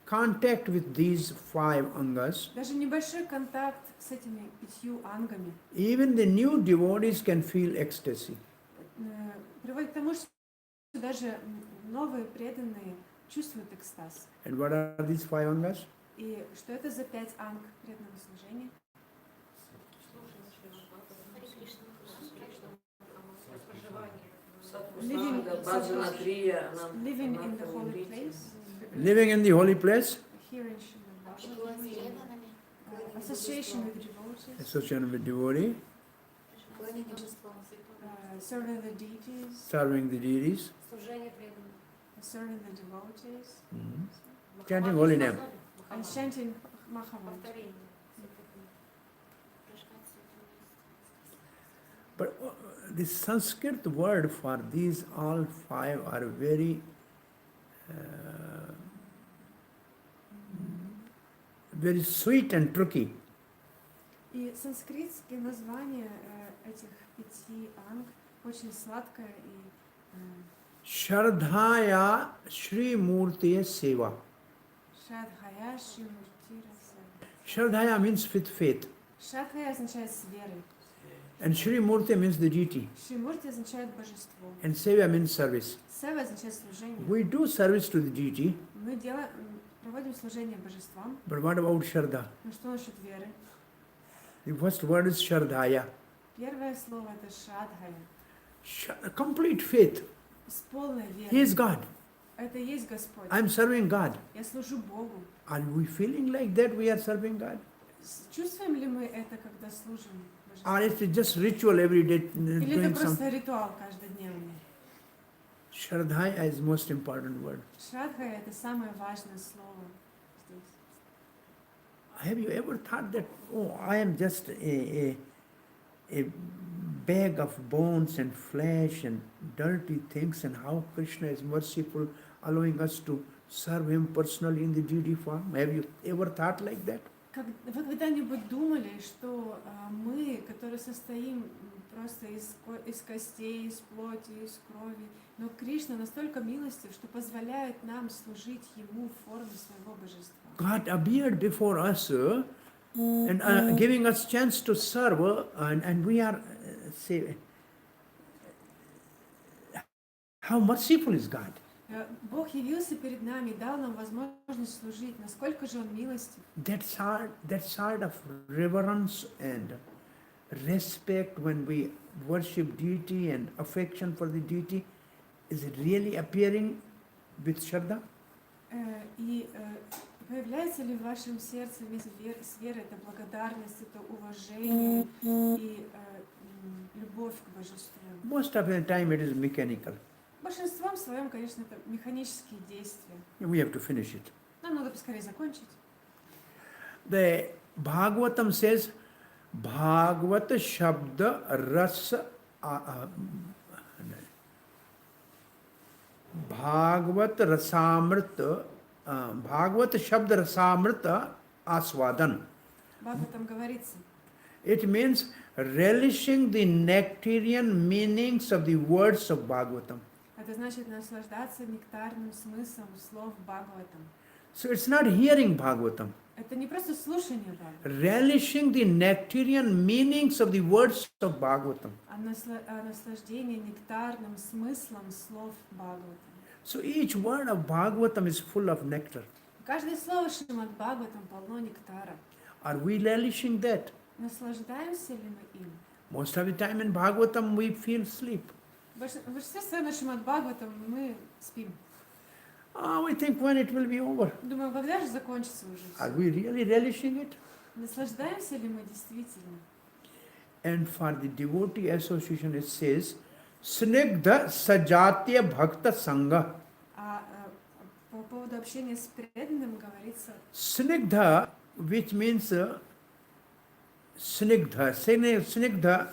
contact with these 5 angas,
Даже небольшой контакт с этими 5 ангами
even the new devotees can feel ecstasy.
приводит к тому, что даже новые преданные чувствуют экстаз.
And what are these 5 angas?
И что это за 5 анг преданного служения? Living in the holy place,
Living in the holy place,
hearing Srimad Bhagavatam, association with devotees,
association with devotee,
serving the deities,
serving the deities,
serving the devotees,
chanting holy name.
and chanting Mahamantra.
But the Sanskrit word for these all 5 are very very sweet and tricky.
И санскритские названия этих 5 анг очень сладкое и
Shardhaya Shri Murti Seva.
Шрадхая Шримурти Раса.
Shardhaya means with faith,
Шрадхая означает с верой.
and Shri Murti means the deity,
Шримурти означает божество.
and Seva means service.
Сева означает служение.
We do service to the deity,
Мы проводим служение божествам.
but what about Shardha?
Но что насчет веры?
The first word is Shardhaya.
Первое слово это Шрадхая.
Complete faith.
С полной
He
верой.
is God.
Это и есть Господь.
I am serving God.
Я служу Богу.
Are we feeling like that we are serving God?
Чувствуем ли мы это, когда служим божеству?
Or is it just ritual every day
Или
doing
это
some?
просто ритуал каждодневный?
Shraddha is most important word.
Шрадхая это самое важное слово здесь.
Have you ever thought that, oh, I am just a a bag of bones and flesh and dirty things, and how Krishna is merciful, allowing us to serve him personally in the deity form. Have you ever thought like that?
Вы когда-нибудь думали, что мы, которые состоим просто из костей, из плоти, из крови, но Кришна настолько милостив, что позволяет нам служить Ему в форме своего божества?
God appeared before us and giving us chance to serve, and we are, say, how merciful is God?
Бог явился перед нами, дал нам возможность служить. Насколько же Он милостив?
That sort of reverence and respect when we worship deity and affection for the deity is really appearing with Shraddha?
И появляется ли в вашем сердце вместе с верой эта благодарность, это уважение и любовь к божеству?
Most of the time it is mechanical.
Большинством своем, конечно, это механические действия.
We have to finish it.
Нам надо поскорее закончить.
The Bhagavatam says, Bhagavata Shabda Rasa Bhagavat Rasamrita Bhagavat Shabda Rasamrita Aswadan.
Бхагаватам говорится,
It means relishing the nectarian meanings of the words of Bhagavatam.
это значит наслаждаться нектарным смыслом слов Бхагаватам.
So it's not hearing Bhagavatam.
Это не просто слушание Бхагаватам,
Relishing the nectarian meanings of the words of Bhagavatam.
а наслаждение нектарным смыслом слов Бхагаватам.
So each word of Bhagavatam is full of nectar.
Каждое слово Шримад Бхагаватам полно нектара.
Are we relishing that?
Наслаждаемся ли мы им?
Most of the time in Bhagavatam we feel sleep.
В большинстве своем на Шримад Бхагаватам мы спим.
We think when it will be over.
Думаем, когда же закончится уже
Are
все?
we really relishing it?
Наслаждаемся ли мы действительно?
And for the devotee association it says, Snigdha Sajatya Bhakta Sangha.
По поводу общения с преданным говорится
Snigdha, which means snigdha. Snigdha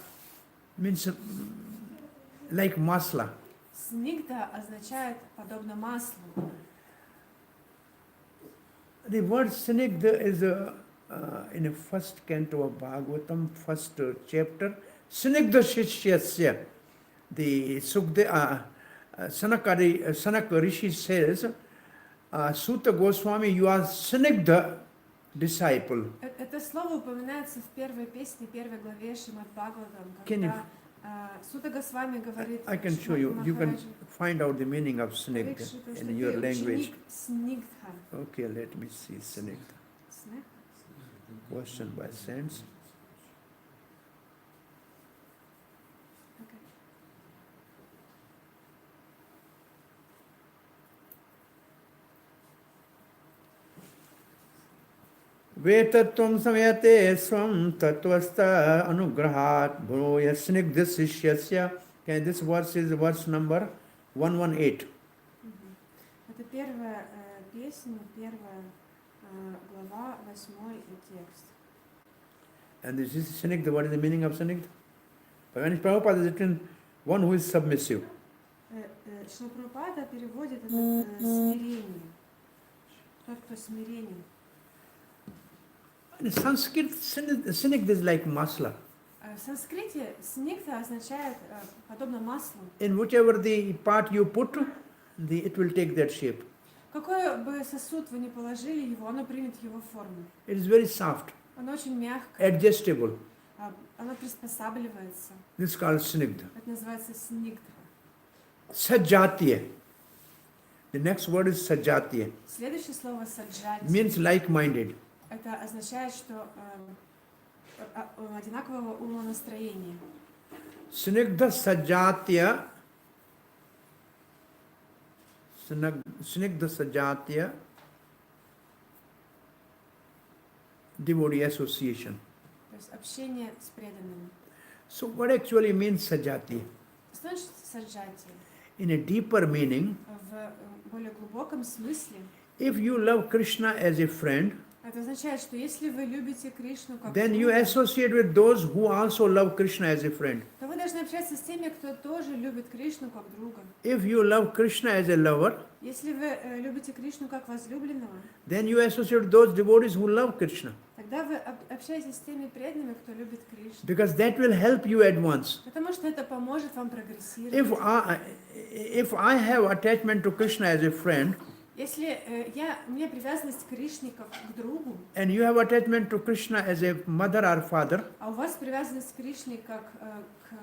means like masla.
снигдха означает подобно маслу.
The word snigdha is in the first canto of Bhagavatam, first chapter. Snigdha Shishyasya. The Sanaka Rishi says, Sutta Goswami, you are snigdha disciple.
Это слово упоминается в первой песне, первой главе Шримад Бхагаватам,
Can you-
когда Сута Госвами говорит,
I can show you. You can
Махараджи,
find out the meaning of snigdha
Парикшита, что
in your
ты
language.
ученик снигдха.
Okay, let me see snigdha.
Снег?
Question by sense.
Окей.
Vetatvam samyate swam tatvasta anugrahat bhuya snigdha sishyasya. Okay, this verse is verse number 118.
Мгм. Это первая песня, первая глава, 8 текст.
And this is snigdha. What is the meaning of snigdha? When Prabhupada has written, one who is submissive.
Шрила Прабхупада переводит это смирение. Тот, кто смиренен.
In Sanskrit, snigdha is like masla.
В санскрите снигдха означает подобно маслу.
In whichever the part you put, it will take that shape.
Какой бы сосуд вы ни положили его, оно примет его форму.
It is very soft,
Оно очень мягкое,
adjustable.
оно приспосабливается.
This is called snigdha.
Это называется снигдха.
Sajatya. The next word is sajatya.
Следующее слово саджати.
Means like-minded.
Это означает, что одинакового умонастроения.
Snigdha sajatya. Snigdha sajatya. Devotee association.
То есть общение с преданными.
So what actually means sajatya?
Что значит саджати?
In a deeper meaning,
В более глубоком смысле,
if you love Krishna as a friend,
Это означает, что если вы любите Кришну как
then you
друга,
associate with those who also love Krishna as a friend.
то вы должны общаться с теми, кто тоже любит Кришну как друга.
If you love Krishna as a lover,
Если вы любите Кришну как возлюбленного,
then you associate with those devotees who love Krishna.
тогда вы общаетесь с теми преданными, кто любит Кришну.
Because that will help you advance.
Потому что это поможет вам прогрессировать.
If I have attachment to Krishna as a friend,
Если у меня привязанность к Кришне как к другу,
and you have attachment to Krishna as a mother or father,
а у вас привязанность к Кришне как к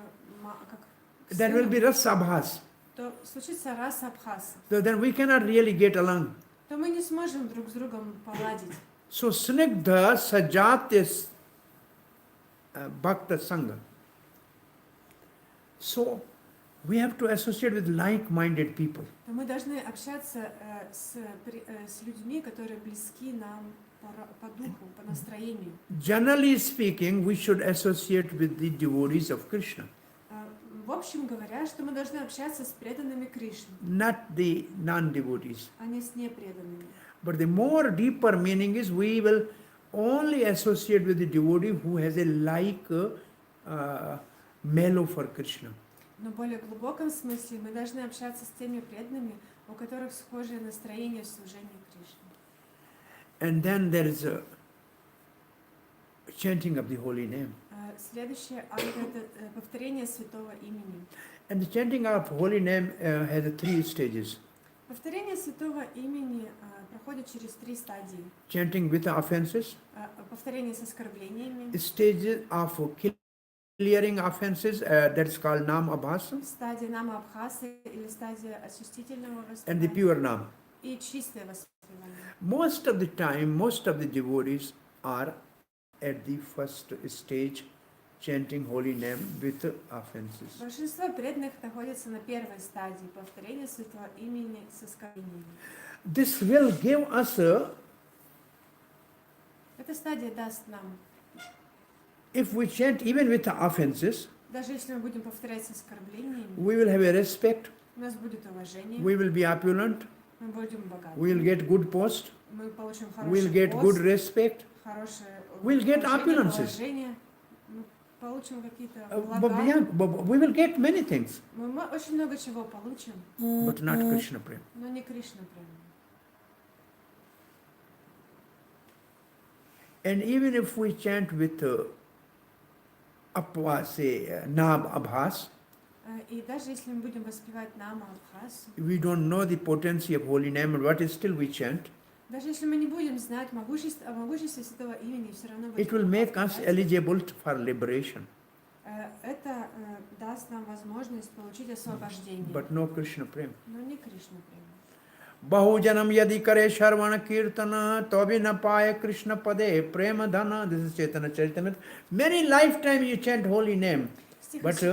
that will
сыну,
be rasabhas.
то случится раса абхаса,
So then we cannot really get along.
то мы не сможем друг с другом поладить.
So snigdha sajatis bhakta sangha. So we have to associate with like-minded people.
То мы должны общаться с людьми, которые близки нам по духу, по настроению.
Generally speaking, we should associate with the devotees of Krishna,
В общем говоря, что мы должны общаться с преданными Кришне,
not the non-devotees.
а не с непреданными.
But the more deeper meaning is we will only associate with the devotee who has a mellow for Krishna.
Но в более глубоком смысле мы должны общаться с теми преданными, у которых схожее настроение в служении Кришне.
And then there is a chanting of the holy name.
Следующее – это повторение святого имени.
And the chanting of holy name has three stages.
Повторение святого имени проходит через 3 стадии.
Chanting with offenses,
Повторение с оскорблениями,
stages of clearing offenses, that's called nam abhasa,
стадия нама абхаса или стадия очистительного
and the
воспевания
pure nam.
и чистое воспевание.
Most of the time, most of the devotees are at the first stage, chanting holy name with offenses.
Большинство преданных находится на первой стадии повторения святого имени с оскорблениями.
This will give us
Эта стадия даст нам,
if we chant even with offenses,
даже если мы будем повторять с оскорблениями,
we will have a respect,
у нас будет уважение,
we will be opulent,
мы будем богаты,
we will get good post,
мы получим
we will
хороший
get good
пост,
respect,
хорошее
we'll get
уважение,
opulences.
положение, мы получим какие-то
but
блага,
we will get many things,
мы очень много чего получим,
but not Krishna prem.
но не Кришна прямо.
And even if we chant with Nab Abhas,
И даже если мы будем воспевать нама абхасу,
we don't know the potency of holy name, and what is still we chant,
даже если мы не будем знать о могуществе святого имени, все равно
it
будем
will make us
повторять.
eligible for liberation,
Это даст нам возможность получить освобождение,
but no Krishna prem.
но не Кришна прямо.
Bahujanam yadi kare sharvana kirtana tobi na paye Krishna pade prema dhana. This is Chaitanya Charitamrita. Many lifetime you chant holy name, but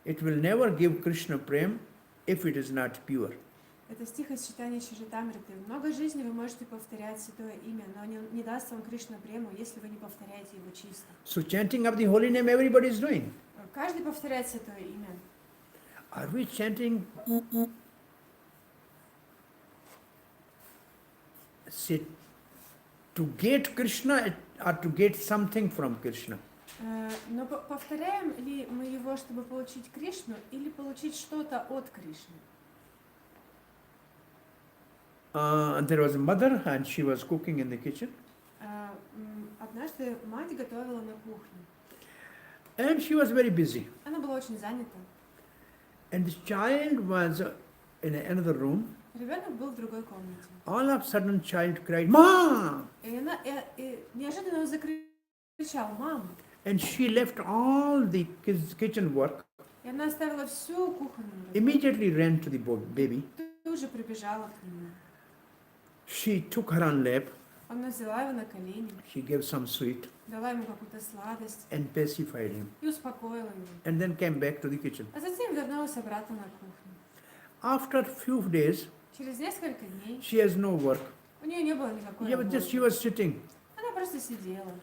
it will never give Krishna prem if it is not pure.
Это стих из читания Чаритамриты. Много жизней вы можете повторять святое имя, но не даст вам Кришна прему, если вы не повторяете его чисто.
So chanting of the holy name everybody is doing.
Каждый повторяет святое имя.
Are we chanting say, to get Krishna or to get something from Krishna?
Но повторяем ли мы его, чтобы получить Кришну, или получить что-то от Кришны?
There was a mother and she was cooking in the kitchen.
Однажды мать готовила на кухне.
And she was very busy.
Она была очень занята.
And the child was in another room.
Ребенок был в другой комнате.
All of a sudden child cried, "Ma!"
И неожиданно он закричал: «Мам!»
And she left all the kitchen work,
И она оставила всю кухонную работу.
immediately ran to the baby.
Тут же прибежала к нему.
She took her on lap,
Она взяла его на колени,
she gave some sweet
дала ему какую-то сладость
and pacified him,
и успокоила его.
and then came back to the kitchen.
А затем вернулась обратно на кухню.
After few days,
Через несколько дней
she has no work.
у нее не было никакой
She
работы.
was sitting,
Она просто сидела.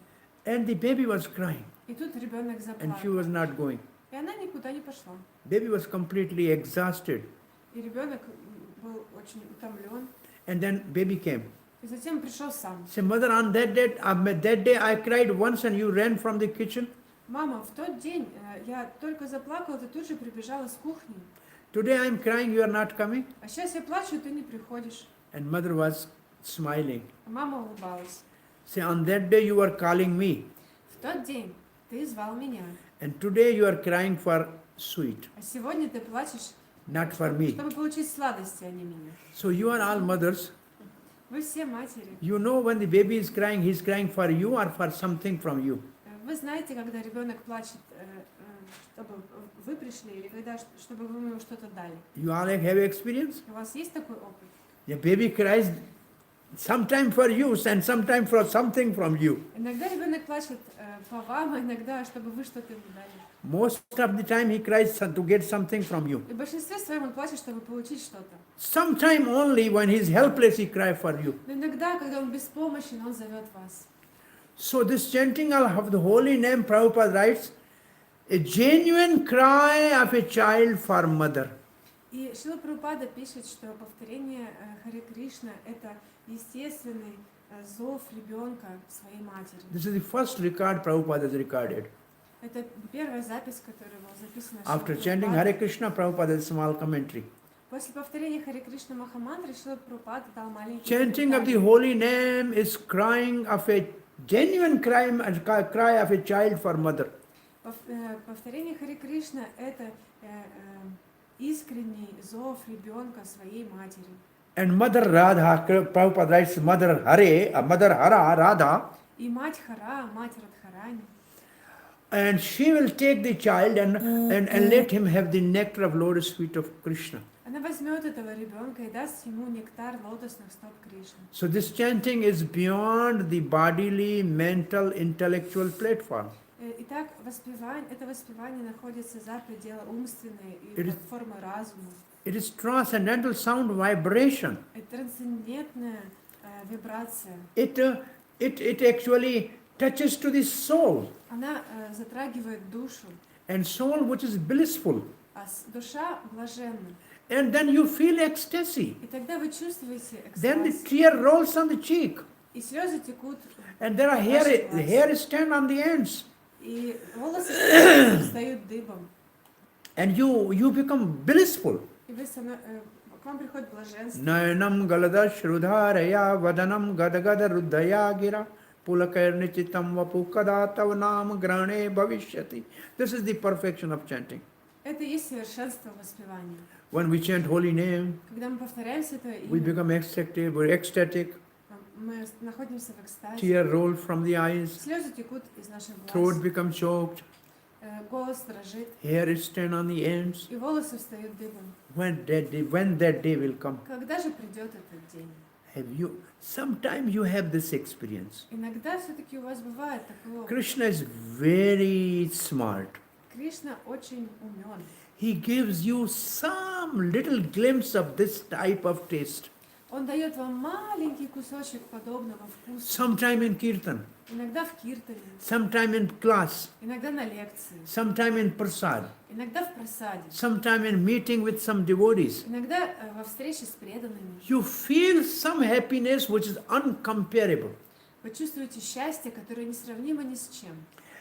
and the baby was crying,
И тут ребенок
and she
заплакал.
was not going.
И она никуда не пошла.
Baby was completely exhausted,
И ребенок был очень утомлен.
and then baby came.
И затем пришел сам.
Say, mother, on that day I cried once and you ran from the kitchen.
Мама, в тот день я только заплакала, ты тут же прибежала с кухни.
Today I am crying, you are not coming.
А сейчас я плачу, ты не приходишь.
And mother was smiling.
А мама улыбалась.
Say, on that day you were calling me.
В тот день ты звал меня.
And today you are crying for sweet,
А сегодня ты плачешь,
not for me.
чтобы получить сладости, а не меня.
So you are all mothers.
Вы все матери.
You know when the baby is crying, he is crying for you or for something from you.
Вы знаете, когда ребенок плачет, чтобы вы пришли, или когда, чтобы вы ему что-то дали.
You all have experience?
У вас есть такой опыт?
The baby cries sometime for you and sometime for something from you.
Иногда ребенок плачет по вам, а иногда, чтобы вы что-то ему дали.
Most of the time he cries to get something from you.
И в большинстве своем он плачет, чтобы получить что-то.
Sometime only when he is helpless he cries for you.
Но иногда, когда он беспомощен, он зовет вас.
So this chanting of the holy name, Prabhupada writes, a genuine cry of a child for mother.
И Шрила Прабхупада пишет, что повторение Харе Кришна – это естественный зов ребенка своей матери.
This is the first record Prabhupada has recorded.
Это первая запись, которая была записана
After
Шрилой
chanting
Прабхупадой.
Hare Krishna, Prabhupada has a small commentary.
После повторения Харе Кришна Махамантры Шрила Прабхупада дал маленький
Chanting of the
комментарий.
holy name is crying of a genuine cry of a child for mother.
Повторение Харе Кришна – это искренний зов ребенка своей матери.
And Mother Radha, Prabhupada writes, Mother Hare, Mother Hara, Radha,
И мать Хара, мать Радхарани,
and she will take the child and let him have the nectar of lotus feet of Krishna.
она возьмет этого ребенка и даст ему нектар лотосных стоп Кришны.
So this chanting is beyond the bodily, mental, intellectual platform.
Итак, это воспевание находится за пределы умственной и
It is-
платформы разума.
It is transcendental sound vibration.
Это трансцендентная вибрация.
It actually touches to the soul,
Она затрагивает душу,
and soul which is blissful.
а душа блаженна.
And then you feel ecstasy.
И тогда вы чувствуете
Then the
экстаз,
tear rolls on the cheek.
и слезы текут,
And there are hair stand on the ends.
и волосы встают дыбом.
And you become blissful.
И к вам приходит блаженство.
Nayanam galada shrudharaya vadanam gadagada ruddhaya gira pulakairnichitam vapukada tavanam grane bhavishyati. This is the perfection of chanting.
Это и есть совершенство воспевания.
When we chant holy name,
Когда мы повторяем Святое
we
Имя,
become we're ecstatic,
мы находимся в экстазе.
tear roll from the eyes,
Слезы текут из наших
throat
глаз,
becomes choked,
голос дрожит,
hair is stand on the ends.
и волосы встают дыбом.
When that day will come,
Когда же придет этот день?
sometime you have this experience.
Иногда все-таки у вас бывает такое.
Krishna is very smart.
Кришна очень умен.
He gives you some little glimpse of this type of taste.
Он дает вам маленький кусочек подобного вкуса.
Sometime in kirtan,
Иногда в киртане,
sometime in class,
иногда на лекции,
sometime in prasad,
иногда в просаде,
sometime in meeting with some devotees.
иногда во встрече с преданными.
You feel some happiness which is uncomparable.
Вы чувствуете счастье, которое несравнимо ни с чем.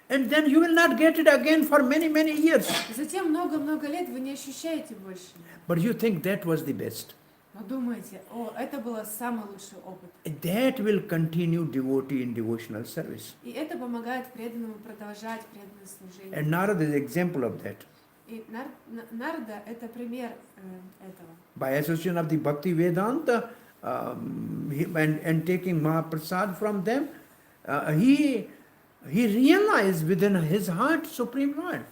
And then you will not get it again for many, many years.
Затем много-много лет вы не ощущаете больше.
But you think that was the best.
Но думаете, это был самый лучший опыт.
That will continue devotee in devotional service.
И это помогает преданному продолжать преданное служение.
And Narada is an example of that.
И Нарада – это пример этого.
By association of the Bhakti Vedanta and taking Mahaprasad from them, he realized within his heart Supreme Lord.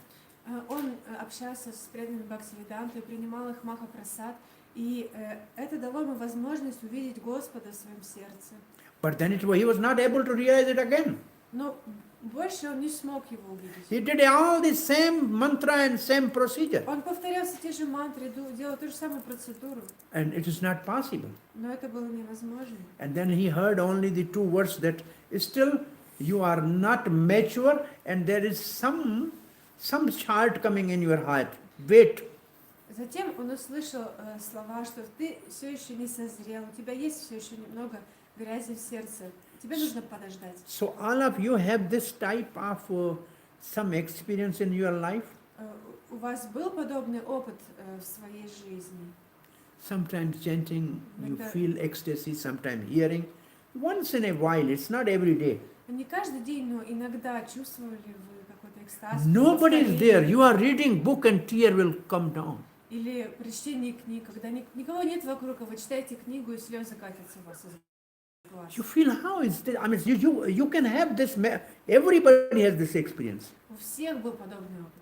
Он общался с преданными Бхактивидантой, принимал их Махапрасад, и это дало ему возможность увидеть Господа в своем сердце.
But then he was not able to realize it again.
Но больше он не смог его увидеть.
He did all the same mantra and same procedure.
Он повторял все те же мантры, делал ту же самую процедуру,
And it is not possible.
но это было невозможно.
And then he heard only the two words that still you are not mature and there is some chart coming in your heart. Wait.
Затем он услышал слова, что ты все еще не созрел, у тебя есть все еще немного грязи в сердце, тебе нужно подождать.
So all of you have this type of some experience in your life.
У вас был подобный опыт в своей жизни?
Sometimes chanting, you
Это-
feel ecstasy, sometimes hearing. Once in a while, it's not every day.
Не каждый день, но иногда чувствовали вы какой-то экстаз?
Nobody is there.
вдохновение?
You are reading book and tear will come down.
Или при чтении книг, когда никого нет вокруг, а вы читаете книгу, и слезы катятся у вас из глаз.
You feel how is this? I mean, you can have this. Everybody has this experience.
У всех был подобный опыт.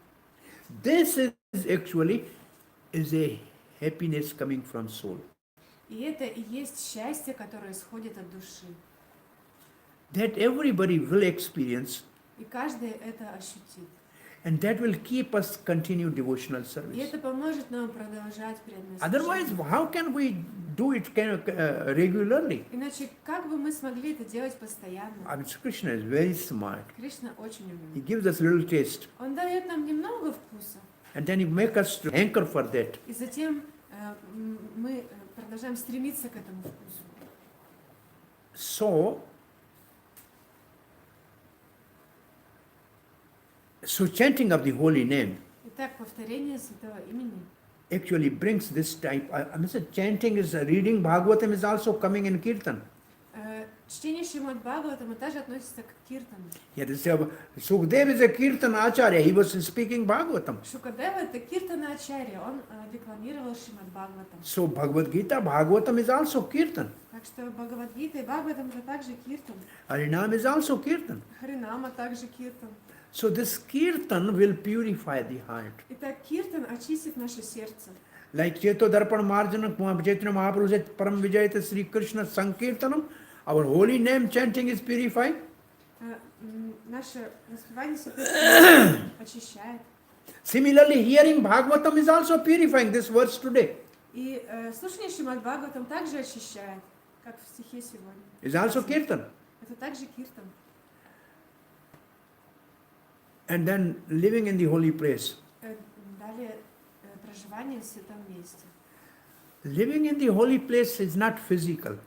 This is actually is a happiness coming from soul.
И это и есть счастье, которое исходит от души.
That everybody will experience,
И каждый это ощутит.
and that will keep us continue devotional
И
service.
это поможет нам продолжать преданное
Otherwise,
служение.
how can we do it regularly?
Иначе как бы мы смогли это делать постоянно?
I mean, Krishna is very smart.
Кришна очень
He
умен.
gives us little taste,
Он дает нам немного вкуса,
and then he makes us to hanker for that.
и затем мы продолжаем стремиться к этому вкусу.
So chanting of the holy name
Итак, повторение святого имени.
actually brings this type. I mean, chanting is reading Bhagavatam is also coming in kirtan.
Чтение Шримад Бхагаватама также относится к киртану.
Yeah, this, Sukdev is a kirtan acharya. He was speaking Bhagavatam.
Шукадева это киртана ачарья, он декламировал Шримад Бхагаватам.
So Bhagavad Gita, Bhagavatam is also kirtan.
Так что Бхагавадгита и Бхагаватам это также киртан.
Harinam is also kirtan.
Харинама также киртан.
So this kirtan will purify the heart.
Итак, киртан очистит наше сердце.
Like Cheto Darpan Marjana, Chaitanya Mahaprabhu said, Param Vijayata Sri Krishna Sankirtanam, our holy name chanting is purified.
Наше воспевание святых имен очищает.
Similarly, hearing Bhagavatam is also purifying this verse today.
И слушание Шримад Бхагаватам также очищает, как в стихе сегодня.
It's also kirtan.
Это также киртан.
And then living in the holy place.
Далее проживание в святом месте.
Living in the holy place is not physical.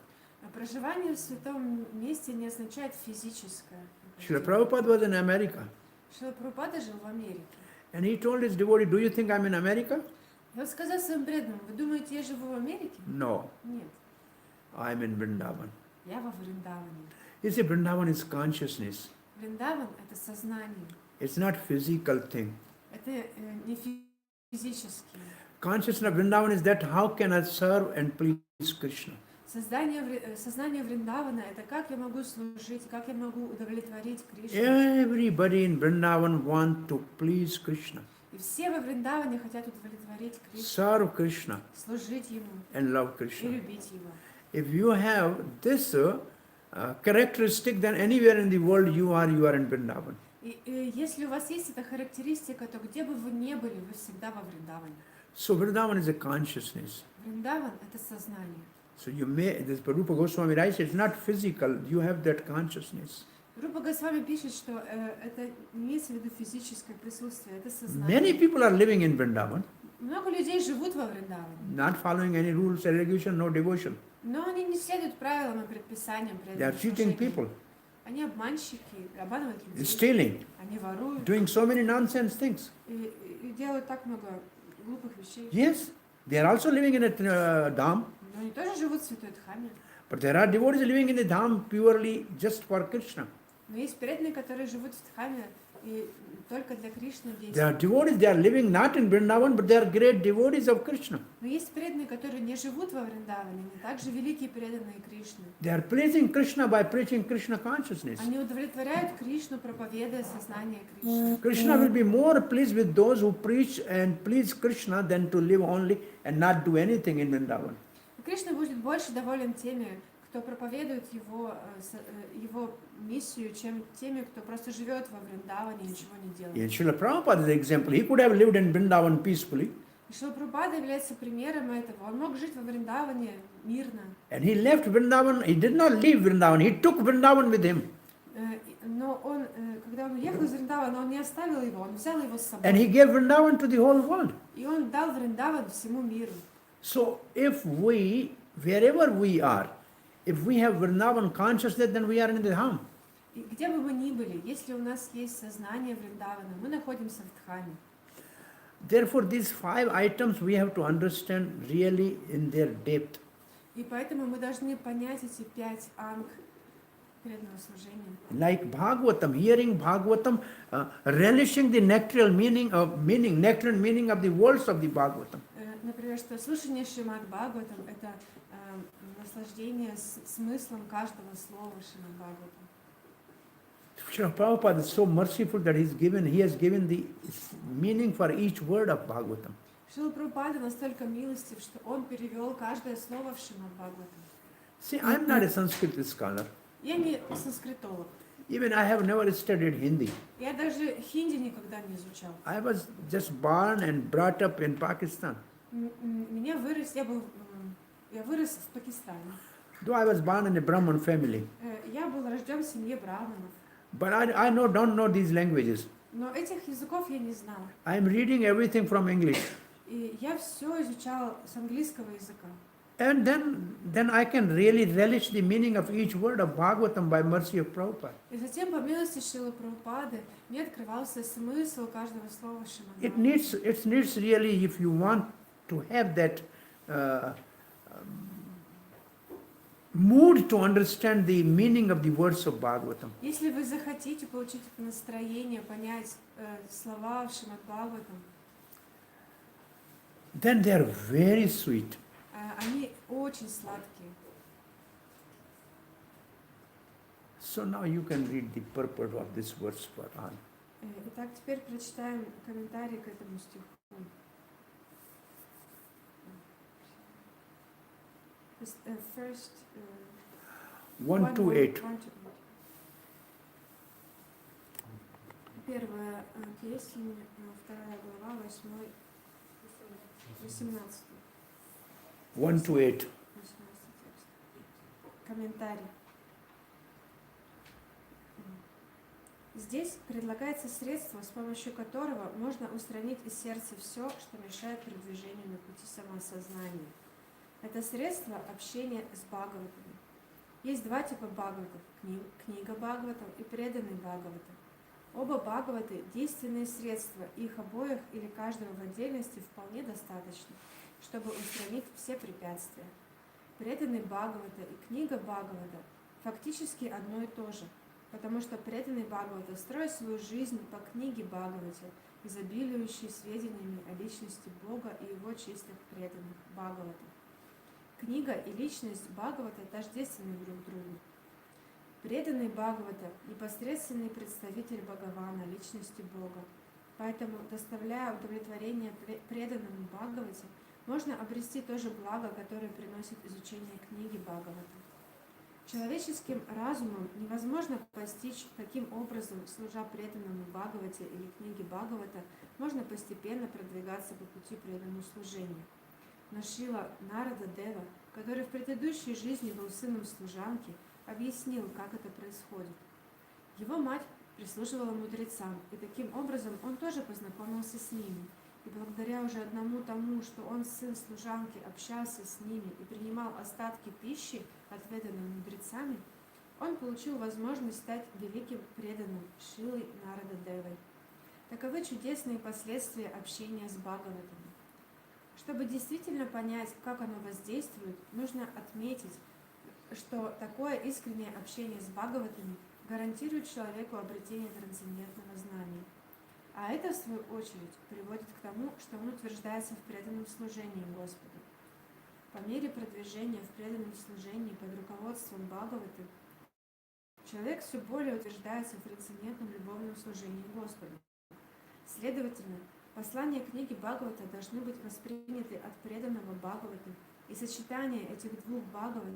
Проживание в святом месте не означает физическое.
Srila Prabhupada was in America.
Шрила Прабхупада жил в Америке.
And he told his devotee, do you think I'm in America?
И он сказал своим преданным, вы думаете, я живу в Америке?
No,
Нет,
I'm in Vrindavan.
я во Вриндаване.
You see, Vrindavan is consciousness.
Вриндаван — это сознание.
It's not physical thing.
Это не физический.
Consciousness of Vrindavan is that how can I serve and please Krishna?
Сознание Вриндавана — это как я могу служить, как я могу удовлетворить Кришну.
Everybody in Vrindavan want to please Krishna,
И все во Вриндаване хотят удовлетворить Кришну,
serve Krishna
служить Ему
and love
и
Krishna.
любить Его.
If you have this characteristic, then anywhere in the world you are in Vrindavan.
И если у вас есть эта характеристика, то где бы вы ни были, вы всегда во Вриндаване.
So Vrindavan is a consciousness.
Вриндаван — это сознание.
So you may, this Rupa Goswami writes, it's not physical, you have that consciousness.
Рупа Госвами пишет, что это не имеется в виду физическое присутствие, это сознание.
Many people are living in Vrindavan,
Много людей живут во Вриндаване,
not following any rules, regulation, no devotion.
но они не следуют правилам и предписаниям
They are
преданного
cheating
служения.
people,
Они обманщики, обманывают людей,
stealing,
они воруют
doing so many nonsense things.
и делают так много глупых вещей.
Yes, they are also living in a dham,
Но они тоже живут в Святой Дхаме.
but there are devotees living in the dham purely just for Krishna.
Но есть преданные, которые живут в Дхаме и только для Кришны
There are
действуют.
devotees, they are living not in Vrindavan, but they are great devotees of Krishna.
Но есть преданные, которые не живут во Вриндаване, они также великие преданные Кришны.
They are pleasing Krishna by preaching Krishna consciousness.
Они удовлетворяют Кришну, проповедуя сознание Кришны.
Krishna will be more pleased with those who preach and please Krishna than to live only and not do anything in Vrindavan.
И Кришна будет больше доволен теми, кто проповедует его миссию, чем теми, кто просто живет во Вриндаване и ничего не делает.
In Srila Prabhupada's example, he could have lived in Vrindavan peacefully,
И Шрила Прабхупада является примером этого. Он мог жить во Вриндаване мирно.
and he left Vrindavan. He did not leave Vrindavan, he took Vrindavan with him.
Но он, когда он уехал из Вриндавана, он не оставил его, он взял его с
And he
собой.
gave Vrindavan to the whole world.
И он дал Вриндаван всему миру.
So if we, wherever we are, If we have Vrindavan consciousness, then we are in the Dham.
И где бы мы ни были, если у нас есть сознание Вриндавана, мы находимся в Дхаме.
Therefore, these 5 items we have to understand really in their depth.
И поэтому мы должны понять эти 5 анг преданного служения.
Like Bhagavatam, hearing Bhagavatam, relishing the nectareal meaning of the words of the Bhagavatam.
Например, что слушание Шримад Бхагаватам — это наслаждение смыслом каждого слова Шримад Бхагаватам.
Srila Prabhupada is so merciful that he has given the meaning for each word of Bhagavatam.
Шрила Прабхупада настолько милостив, что он перевел каждое слово в Шримад Бхагаватам.
See, I am not a Sanskrit scholar.
Я не санскритолог.
Even I have never studied Hindi.
Я даже хинди никогда не изучал.
I was just born and brought up in Pakistan.
Я вырос в Пакистане.
Though I was born in a Brahman family.
Я был рожден в семье браманов.
But I don't know these languages.
Но этих языков я не знал.
I am reading everything from English.
И я все изучал с английского языка.
And then I can really relish the meaning of each word of Bhagavatam by mercy of Prabhupada.
И затем, по милости Шрилы Прабхупады, мне открывался смысл каждого слова Шримад
It
Бхагаватам.
needs really, if you want to have that mood to understand the meaning of the words of Bhagavatam.
Если вы захотите получить это настроение, понять слова в Шримад Бхагаватам,
Then they are very sweet.
они очень сладкие.
So now you can read the purport of this verse for all.
Итак, теперь прочитаем комментарий к этому стиху. First,
1 to 8.
Первая песня, 2 глава, 8, 18.
1 to 8.
18 текст. Комментарий. Здесь предлагается средство, с помощью которого можно устранить из сердца все, что мешает продвижению на пути самоосознания. Это средство общения с Бхагаватами. Есть 2 типа Бхагаватов – книга Бхагаватам и преданный Бхагаватам. Оба Бхагаваты – действенные средства, их обоих или каждого в отдельности вполне достаточно, чтобы устранить все препятствия. Преданный Бхагавата и книга Бхагавата фактически одно и то же, потому что преданный Бхагавата строит свою жизнь по книге Бхагавате, изобилующей сведениями о личности Бога и его чистых преданных Бхагавата. Книга и личность Бхагавата тождественны друг другу. Преданный Бхагавата – непосредственный представитель Бхагавана, личности Бога. Поэтому, доставляя удовлетворение преданному Бхагавате, можно обрести то же благо, которое приносит изучение книги Бхагавата. Человеческим разумом невозможно постичь, каким образом, служа преданному Бхагавате или книге Бхагавата, можно постепенно продвигаться по пути преданному служению. Но Шрила Нарада Дева, который в предыдущей жизни был сыном служанки, объяснил, как это происходит. Его мать прислуживала мудрецам, и таким образом он тоже познакомился с ними. И благодаря уже одному тому, что он, сын служанки, общался с ними и принимал остатки пищи, отведанной мудрецами, он получил возможность стать великим преданным Шрилой Нарада Девой. Таковы чудесные последствия общения с Бхагаватами. Чтобы действительно понять, как оно воздействует, нужно отметить, что такое искреннее общение с Бхагаватами гарантирует человеку обретение трансцендентного знания. А это, в свою очередь, приводит к тому, что он утверждается в преданном служении Господу. По мере продвижения в преданном служении под руководством Бхагаваты, человек все более утверждается в трансцендентном любовном служении Господу. Следовательно, послания книги Бхагавата должны быть восприняты от преданного Бхагаваты, и сочетание этих 2 Бхагават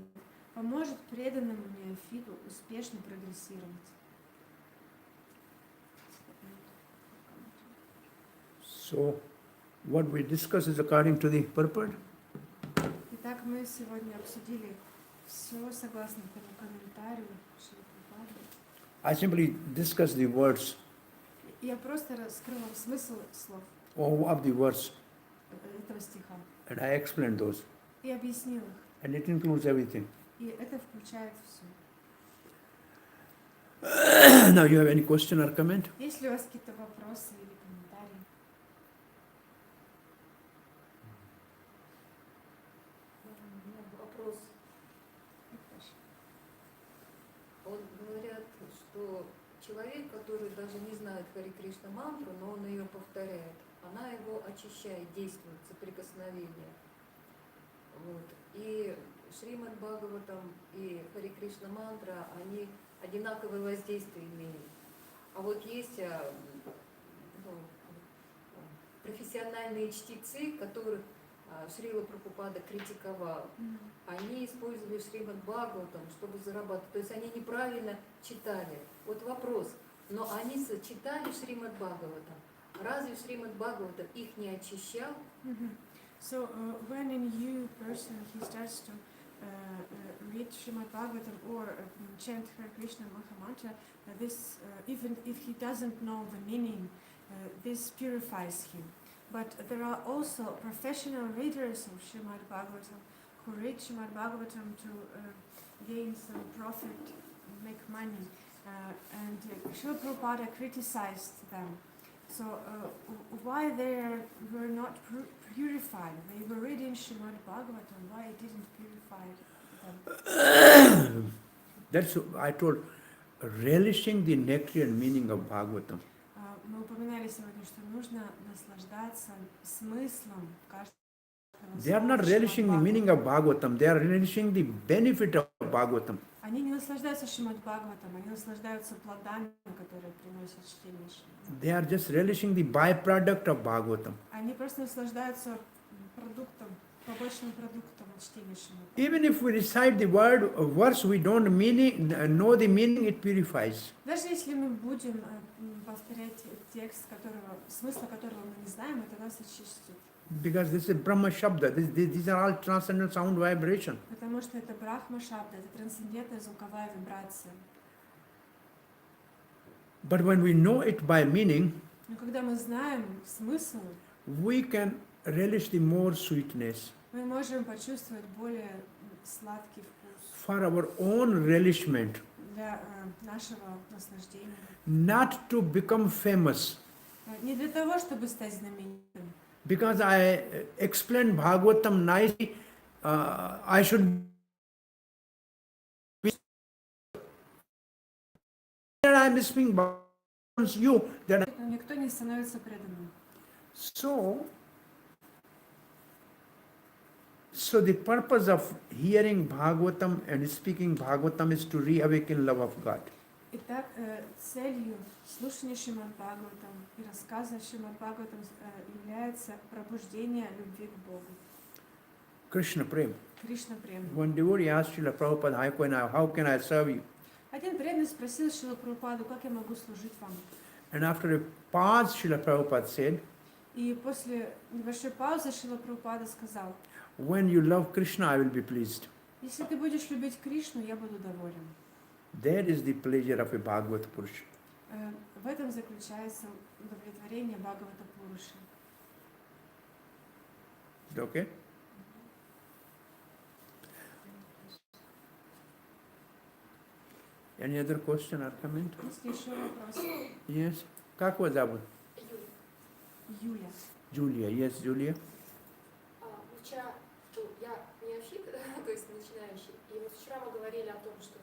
поможет преданному неофиту успешно прогрессировать.
So, what we discuss is according to the purport.
Итак, мы сегодня обсудили все согласно этому комментарию Шрилы Прабхупады.
I simply discuss the words
Я просто раскрыла смысл слов
of the verse
этого стиха
and I explained those.
и объяснила их.
And it includes everything.
И это включает все.
Now you have any question or comment?
Есть ли у вас какие-то вопросы или комментарии?
У меня вопрос. Вот говорят, что человек, который даже не знает Хари Кришна мантру, но он ее повторяет, она его очищает, действует, соприкосновение. Вот. И Шримад Бхагаватам и Хари Кришна мантра, они одинаковое воздействие имеют. А вот есть профессиональные чтецы, которых Шрила Прабхупада критиковал. Они использовали Шримад Бхагаватам, чтобы зарабатывать. То есть они неправильно читали. Вот вопрос. Но они сочетали Шримад Бхагаватам. Разве Шримад Бхагаватам их не очищал?
So when a new person he starts to read Srimad Bhagavatam or chant Hare Krishna Mahamantra, this even if he doesn't know the meaning, this purifies him. But there are also professional readers of Srimad Bhagavatam who read Srimad Bhagavatam to gain some profit, make money, and Srila Prabhupada criticized them. So why they were not purified? They were reading Srimad Bhagavatam. Why it didn't purify them?
That's I told, relishing the nectar and meaning of Bhagavatam.
Мы упоминали сегодня, что нужно наслаждаться смыслом каждого
They are not relishing the meaning of Bhagavatam. They are relishing the benefit of Bhagavatam.
Они не наслаждаются Шримад Бхагаватам, они наслаждаются плодами, которые приносят чтение Шримад.
They are just relishing the byproduct of Bhagavatam.
Они просто наслаждаются продуктом, побочным продуктом от чтения Шримад.
Even if we recite the verse, we don't know the meaning, it purifies.
Даже если мы будем повторять текст, смысла которого мы не знаем, это нас очистит.
Because this is Brahma Shabda. These are all transcendental sound vibration.
Потому что это Брахма Шабда, это трансцендентная звуковая вибрация.
But when we know it by meaning,
Но когда мы знаем смысл,
we can relish the more sweetness
мы можем почувствовать более сладкий вкус
for our own relishment,
для нашего наслаждения.
not to become famous.
Не для того, чтобы стать знаменитым.
Because I explained Bhagavatam nicely, I should be. I am speaking Bhagavatam you. That
Никто не становится преданным.
so the purpose of hearing Bhagavatam and speaking Bhagavatam is to reawaken love of God.
Итак, целью слушания Шримад Бхагаватам и рассказа Шримад Бхагаватам является пробуждение любви к Богу.
Krishna Prem.
Кришна Према.
One devotee asked Srila Prabhupada, how can I serve you?
Один преданный спросил Шрила Прабхупаду, как я могу служить вам?
And after a pause, Srila Prabhupada said,
И после небольшой паузы Шрила Прабхупада сказал:
when you love Krishna, I will be pleased.
если ты будешь любить Кришну, я буду доволен.
That is the pleasure of a Bhagavad Purusha.
В этом заключается удовлетворение Бхагавата Пуруши.
Is it okay? Any other question or comment?
Есть ли еще вопросы?
Yes. Как вас зовут?
Юля.
Julia. Yes, Julia.
Вчера я неофит, то есть начинающий, и вот вчера мы говорили о том, что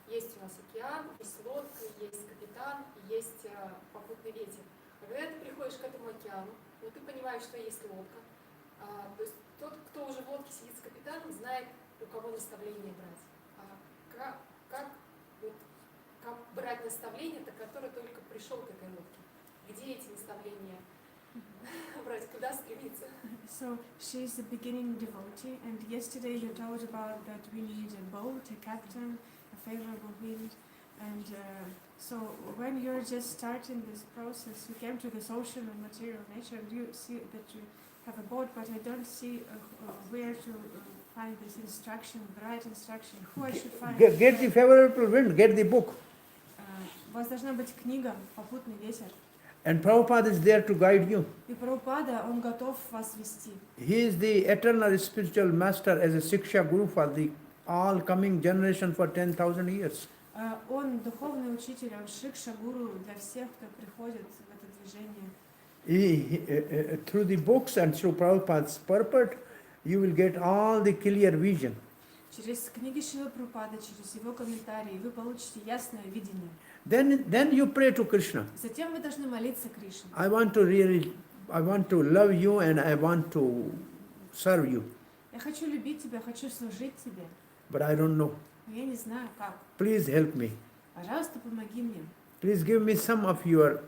есть у нас океан, есть лодка, есть капитан, есть попутный ветер. А когда ты приходишь к этому океану, ну, ты понимаешь, что есть лодка. То есть тот, кто уже в лодке сидит с капитаном, знает, у кого наставление брать. Как брать наставление, который только пришел к этой лодке? Где эти наставления брать? Куда стремиться?
So she's a beginning devotee, and yesterday you told about that we need a boat, a captain, a favorable wind, and so when you're just starting this process, you came to this ocean of material nature, and you see that you have a boat, but I don't see where to find this instruction, the right instruction, who I should find.
Get the favorable wind, get the book.
У вас должна быть книга «Попутный ветер».
And Prabhupada is there to guide you.
И Прабхупада, он готов вас вести.
He is the eternal spiritual master as a Siksha Guru for the all coming generation for 10,000 years.
Он духовный учитель, он шикша-гуру для всех, кто приходит в это движение.
Through the books and through Prabhupada's purport, you will get all the clear vision.
Через книги Шрилы Прабхупады, через его комментарии вы получите ясное видение.
Then you pray to Krishna.
Затем вы должны молиться Кришне.
I want to love you and I want to serve you,
Я хочу любить тебя, хочу служить тебе,
but I don't know.
но я не знаю как.
Please help me.
Пожалуйста, помоги мне.
Please give me some of your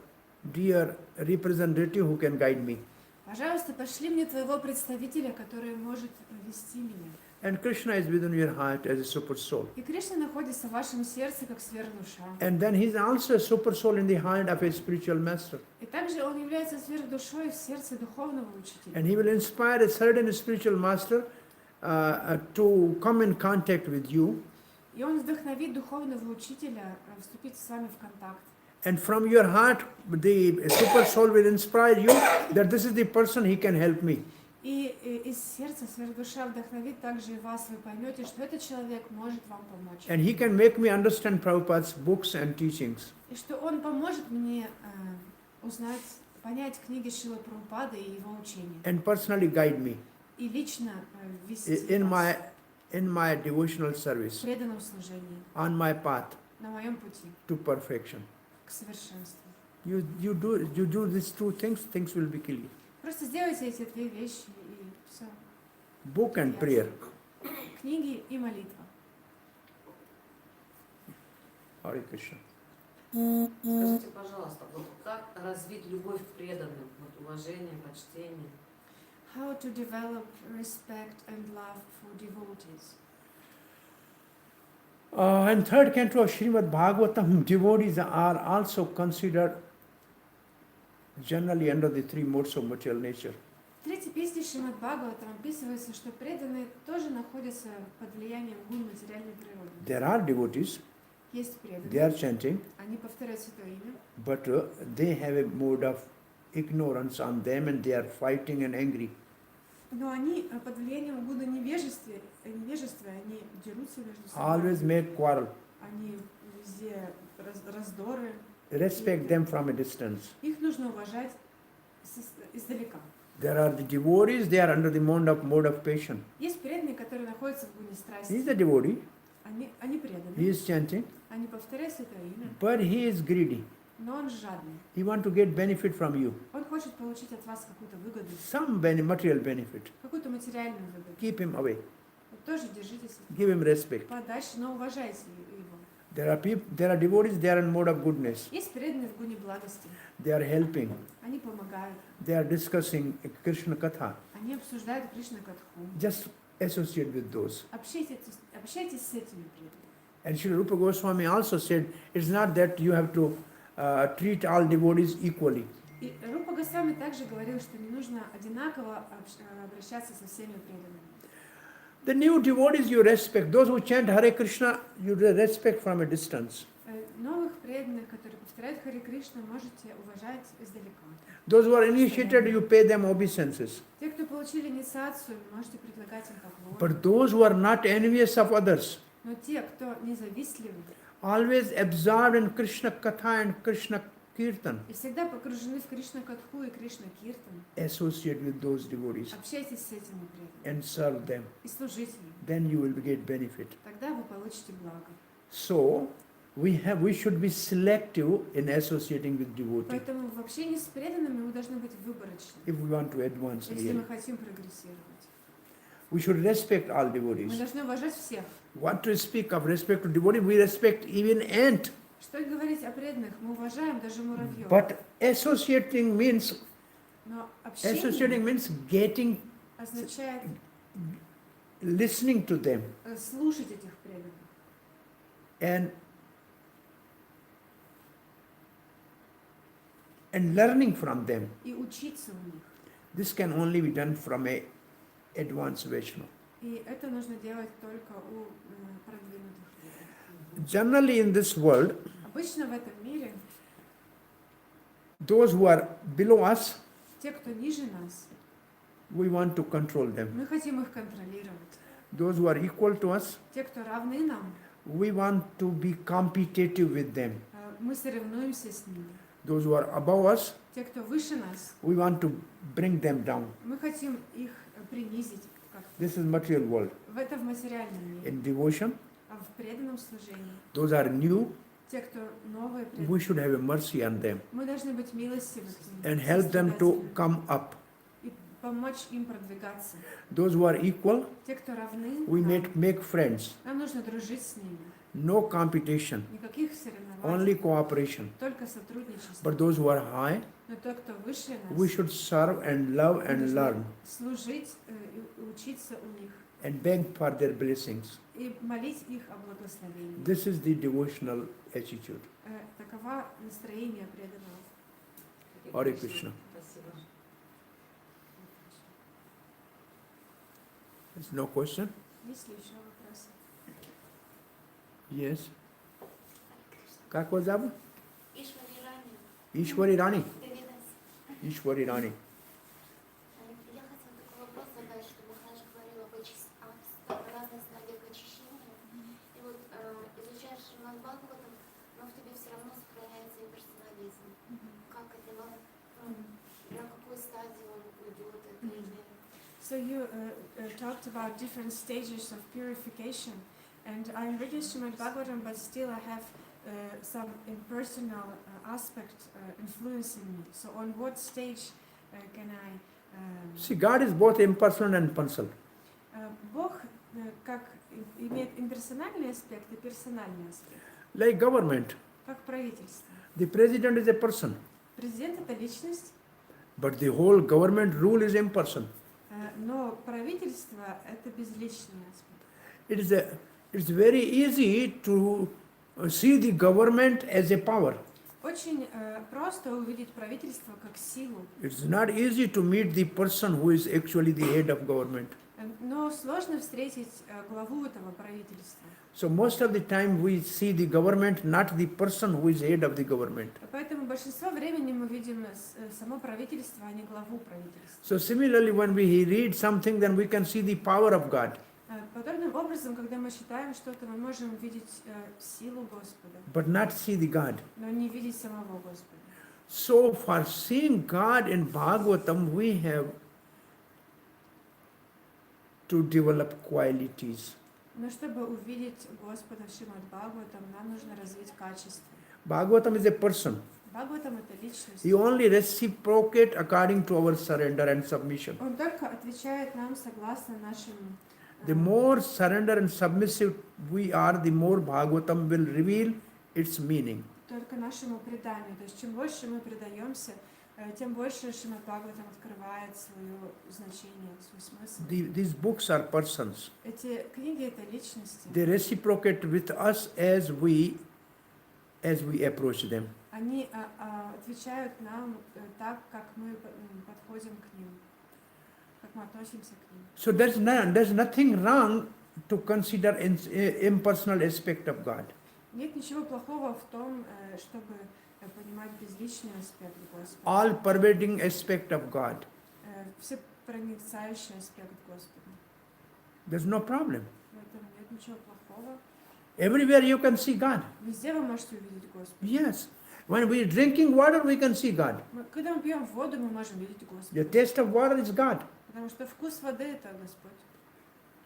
dear representative who can guide me.
Пожалуйста, пошли мне твоего представителя, который может вести меня.
And Krishna is within your heart as a super soul.
И Кришна находится в вашем сердце, как сверхдуша.
And then he is also a super soul in the heart of a spiritual master.
И также он является сверхдушой в сердце духовного учителя.
And he will inspire a certain spiritual master to come in contact with you.
И он вдохновит духовного учителя вступить с вами в контакт.
And from your heart, the super soul will inspire you that this is the person, he can help me.
И из сердца сверхдуша вдохновит также и вас. Вы поймете, что этот человек может вам помочь.
And he can make me understand Prabhupada's books and teachings.
И что он поможет мне понять книги Шрилы Прабхупады и его учения.
And personally guide me
И лично вести
in my devotional
в
service,
преданном служении,
on my path
на моем пути
to perfection.
к совершенству.
You do these two things, things will be clear.
Просто сделайте эти две вещи и все.
Book and prayer.
Книги и молитва.
Hare Krishna.
Скажите, пожалуйста, вот как развить любовь к преданным, вот уважение, почтение?
How to develop respect and love for devotees.
In third canto of Srimad Bhagvatam, devotees are also considered generally under the three modes of material nature.
В третьей песне Шримад Бхагаватам описывается, что преданные тоже находятся под влиянием гун материальной природы.
There are devotees,
Есть
they are
преданные,
chanting,
они повторяют Святое Имя,
but they have a mode of ignorance on them and they are fighting and angry.
но они под влиянием гуна невежества, они дерутся между
Always
собой,
make quarrel.
они везде раздоры.
Respect them from a distance.
Их нужно уважать издалека.
There are the devotees, they are under the mode of passion.
Есть преданные, которые находятся в гуне
He is
страсти.
a devotee,
Они
he
преданные,
is chanting,
они повторяют Святое Имя,
but he is greedy.
но он жадный.
He wants to get benefit from you.
Он хочет получить от вас какую-то выгоду,
Some material benefit.
какую-то материальную выгоду.
Keep him away.
Вот тоже держитесь
Give him respect.
подальше, но уважайте его.
There are devotees, they are in mode of goodness.
Есть преданные в гуне благости.
They are helping.
Они помогают.
They are discussing Krishna Katha.
Они обсуждают Кришна Катху.
Just associate with those.
Общайтесь с этими преданными.
And Srila Rupa Goswami also said, it's not that you have to treat all devotees equally.
И Рупа Госвами также говорил, что не нужно одинаково обращаться со всеми преданными.
The new devotees you respect. Those who chant Hare Krishna, you respect from a distance.
Новых преданных, которые повторяют Харе Кришна, можете уважать издалека.
Those who are initiated, you pay them obeisances.
Те, кто получили инициацию, можете предлагать им поклон.
But those who are not envious of others,
Но те, кто независтливы
always absorbed in Krishna Katha and Krishna Kirtan,
и всегда погружены в Кришна Катху и Кришна Киртан,
associate with those devotees
общайтесь с этими преданными
and serve them.
и служите им.
Then you will get benefit.
Тогда вы получите благо.
So we should be selective in associating with devotees
Поэтому в общении с преданными мы должны быть выборочны,
if we want to advance
если
really.
мы хотим прогрессировать.
We should respect all
Мы
devotees.
должны уважать всех.
What to speak of respect to devotee? We respect even ant.
Что говорить о преданных? Мы уважаем даже муравьев.
But associating means
Но общение
getting,
означает
listening to them
слушать этих преданных
and learning from them.
и учиться у них.
This can only be done from a advanced Vaishnava.
И это нужно делать только у продвинутых преданных.
Generally in this world,
Обычно в этом мире
those who are below us,
те, кто ниже нас,
we want to control them.
мы хотим их контролировать.
those who are equal to us,
те, кто равны нам,
we want to be competitive with them.
мы соревнуемся с ними.
Those who are above us,
Те, кто выше нас,
we want to bring them down.
мы хотим их принизить как-то.
This is material world.
Это в материальном мире.
In devotion,
А в преданном служении,
those are new,
те, кто новые
we
преданные,
should have a mercy on them
мы должны быть милостивы к ним,
and help them to
сострадательны,
come up.
и помочь им продвигаться.
Those who are equal,
Те, кто равны,
we
нам,
make friends.
нам нужно дружить с ними.
No competition,
Никаких соревнований,
only cooperation.
только сотрудничество.
But those who are high,
Но тот, кто выше нас,
we should serve and love
мы
and
должны
learn
служить и учиться у них,
and beg for their blessings.
и молить их о благословении.
This is the devotional attitude.
Такова настроение преданного.
Hare Krishna.
Спасибо.
There's no question?
Есть ли еще вопросы?
Yes. Как вас зовут?
Ишвари Рани.
Ишвари Рани.
Привет.
Ишвари Рани.
Я хотела такой вопрос задать, что Махарадж говорил о разных стадиях очищения. И вот изучаешь Шримад Бхагаватам, но в тебе все равно сохраняется имперсонализм. Как это, на какую стадию он уйдет, это или...
So you talked about different stages of purification, and I'm reading Srimad Bhagavatam, but still I have some impersonal aspect influencing me. So on what stage can I...
See, God is both impersonal and personal.
Бог как имеет имперсональный аспект и персональный аспект,
Like government,
как правительство.
the president is a person,
Президент это личность,
but the whole government rule is impersonal.
но правительство это безличный аспект.
It's very easy to see the government as a power.
Очень просто увидеть правительство как силу,
It's not easy to meet the person who is actually the head of government.
но сложно встретить главу этого правительства.
So most of the time we see the government, not the person who is head of the government.
Поэтому большинство времени мы видим само правительство, а не главу правительства.
So similarly, when we read something, then we can see the power of God,
Подобным образом, когда мы читаем что-то, мы можем видеть силу Господа,
but not see the God.
но не видеть самого Господа.
So for seeing God in Bhagavatam, we have to develop qualities.
Но чтобы увидеть Господа в Шримад Бхагаватам, нам нужно развить качество.
Bhagavatam is a person.
Бхагаватам это личность.
He only reciprocate according to our surrender and submission.
Он только отвечает нам согласно нашим...
The more surrender and submissive we are, the more Bhagavatam will reveal its meaning.
Только нашему преданию. То есть чем больше мы предаемся, тем больше Шримад Бхагаватам открывает свое значение, свой смысл.
These books are persons.
Эти книги это личности.
They reciprocate with us as we approach them.
Они отвечают нам так, как мы подходим к ним, как мы относимся к ним.
So there's nothing wrong to consider impersonal aspect of God.
Нет ничего плохого в том, чтобы понимать безличный аспект Господа.
All pervading aspect of God.
Всепроницающий аспект Господа.
There's no problem.
В этом нет ничего плохого.
Everywhere you can see God.
Везде вы можете увидеть Господа.
Yes. When we are drinking water, we can see God.
Когда мы пьем воду, мы можем видеть Господа.
The taste of water is God.
Потому что вкус воды это Господь.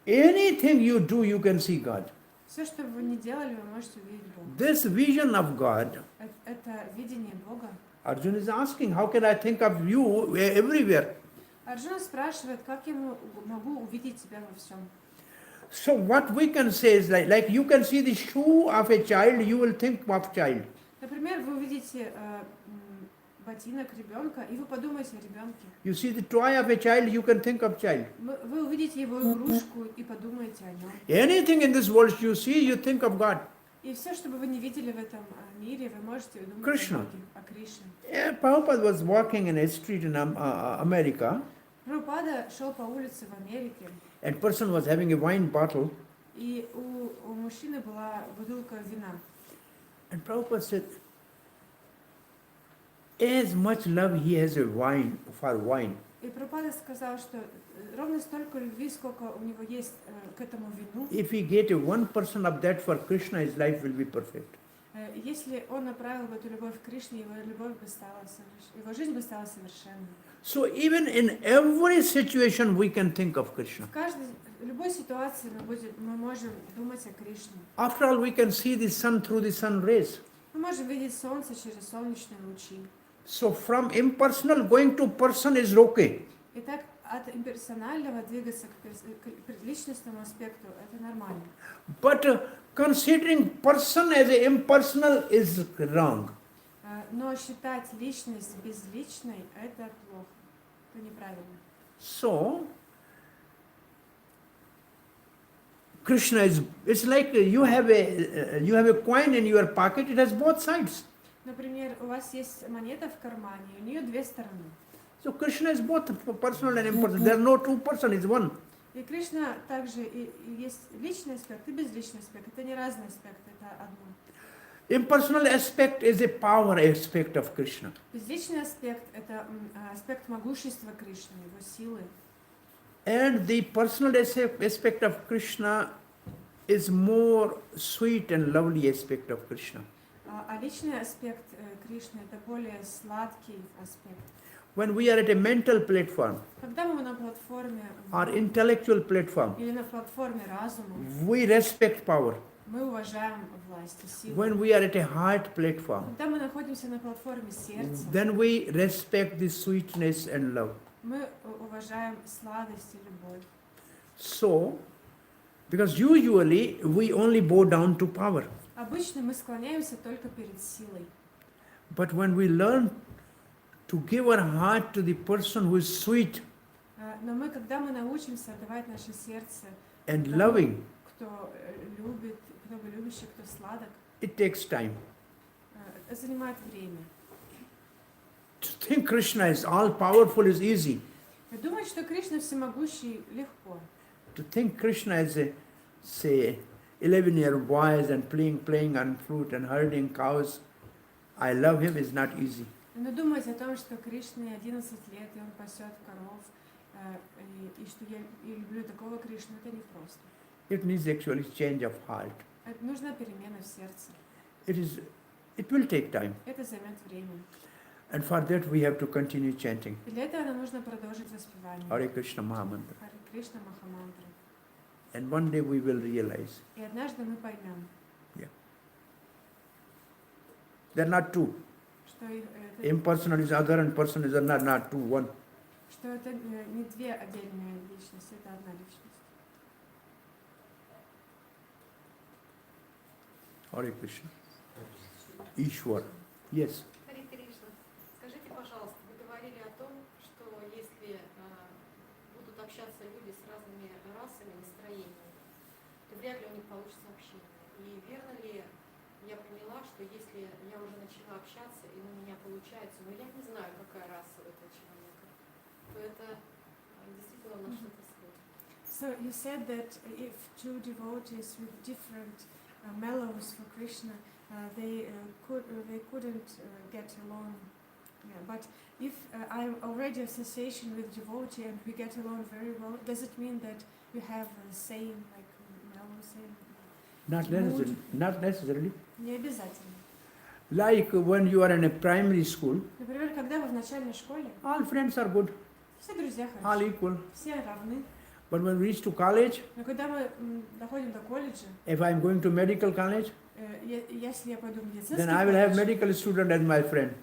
Anything you do, you can see God.
Все, что бы вы ни делали, вы можете увидеть Бога.
This vision of God,
Это видение Бога.
Arjuna is asking, how can I think of you everywhere?
Арджуна спрашивает, как я могу увидеть тебя во всем.
So what we can say is like you can see the shoe of a child, you will think of child.
Например, вы увидите ботинок ребенка, и вы подумаете о ребенке.
You see the toy of a child, you can think of child.
Вы увидите его игрушку и подумаете о нем.
Anything in this world you see, you think of God.
И все, что бы вы не видели в этом мире, вы можете думать
Krishna.
о Боге, о Кришне.
Yeah, Prabhupada was walking in a street in America,
Прабхупада шел по улице в Америке,
and person was having a wine bottle,
и у мужчины была бутылка вина.
and Prabhupada said, as much love he has for wine,
И Прабхупада сказал, что ровно столько любви, сколько у него есть к этому вину.
If he get a 1% of that for Krishna, his life will be perfect.
Если он направил бы эту любовь к Кришне, его любовь бы стала его жизнь бы стала совершенной.
So even in every situation we can think of Krishna.
В любой ситуации мы можем думать о Кришне.
After all, we can see the sun through the sun rays.
Мы можем видеть солнце через солнечные лучи.
So from impersonal going to person is okay.
Итак, от имперсонального двигаться к личностному аспекту это нормально.
But considering person as a impersonal is wrong.
Но считать личность безличной это плохо, это неправильно.
So Krishna is, it's like you have a coin in your pocket, it has both sides.
Например, у вас есть монета в кармане, у нее две стороны.
So Krishna is both personal and impersonal. There are no two persons, it's one.
И Кришна также и есть личный аспект и безличный аспект. Это не разные аспекты, это одно.
Impersonal aspect is a power aspect of Krishna.
Безличный аспект это аспект могущества Кришны, его силы.
And the personal aspect of Krishna is more sweet and lovely aspect of Krishna.
А личный аспект Кришны это более сладкий аспект.
When we are at a mental platform
Когда мы на платформе
or intellectual platform,
или на платформе разума,
we respect power.
мы уважаем власть и силу.
When we are at a heart platform,
Когда мы находимся на платформе сердца,
then we respect the sweetness and love.
мы уважаем сладость и любовь.
So, because usually we only bow down to power.
Обычно мы склоняемся только перед силой.
But when we learn to give our heart to the person who is sweet
Но когда мы научимся отдавать наше сердце
and loving,
кто любит, кто любящий, кто сладок,
it takes time.
это занимает время.
To think Krishna is all powerful is easy.
Думать, что Кришна всемогущий, легко.
To think Krishna as a, say, 11-year boys and playing on flute and herding cows, I love him is not easy.
Но думать о том, что Кришне 11 лет, и он пасет коров, и что я люблю такого Кришну, это непросто.
It needs actually change of heart.
Нужна перемена в сердце.
It will take time.
Это займет время.
And for that we have to continue chanting.
И для этого нам нужно продолжить воспевание.
Hare Krishna Mahamantra.
Харе Кришна Махамантры.
And one day we will realize
И однажды мы поймем,
they're not two.
что это,
Impersonal is other and person is another, not two, one.
что это не две отдельные личности, это одна личность.
Hare Krishna. Ishwar. Yes.
Харе Кришна, скажите, пожалуйста, вы говорили о том, что если будут общаться люди с разными расами, настроениями, то вряд ли у них получится общение. И верно ли я поняла, что если я уже начала общаться, и у меня получается, но я не знаю, какая раса у этого человека, то это действительно на что-то сходит.
So you said that if two devotees with different mellows for Krishna, they couldn't get along. Yeah, but if I'm already association with devotee and we get along very well, does it mean that you have the same like mellow, same?
Not necessarily. Not necessarily.
Не обязательно.
Like when you are in a primary school,
Например, когда вы в начальной школе,
all friends are good,
все друзья
all
хороши,
equal.
все равны.
But when we reach to college,
Но когда мы доходим до колледжа,
if I am going to medical college,
если я пойду в медицинский
then I will have
колледж,
medical student as my friend.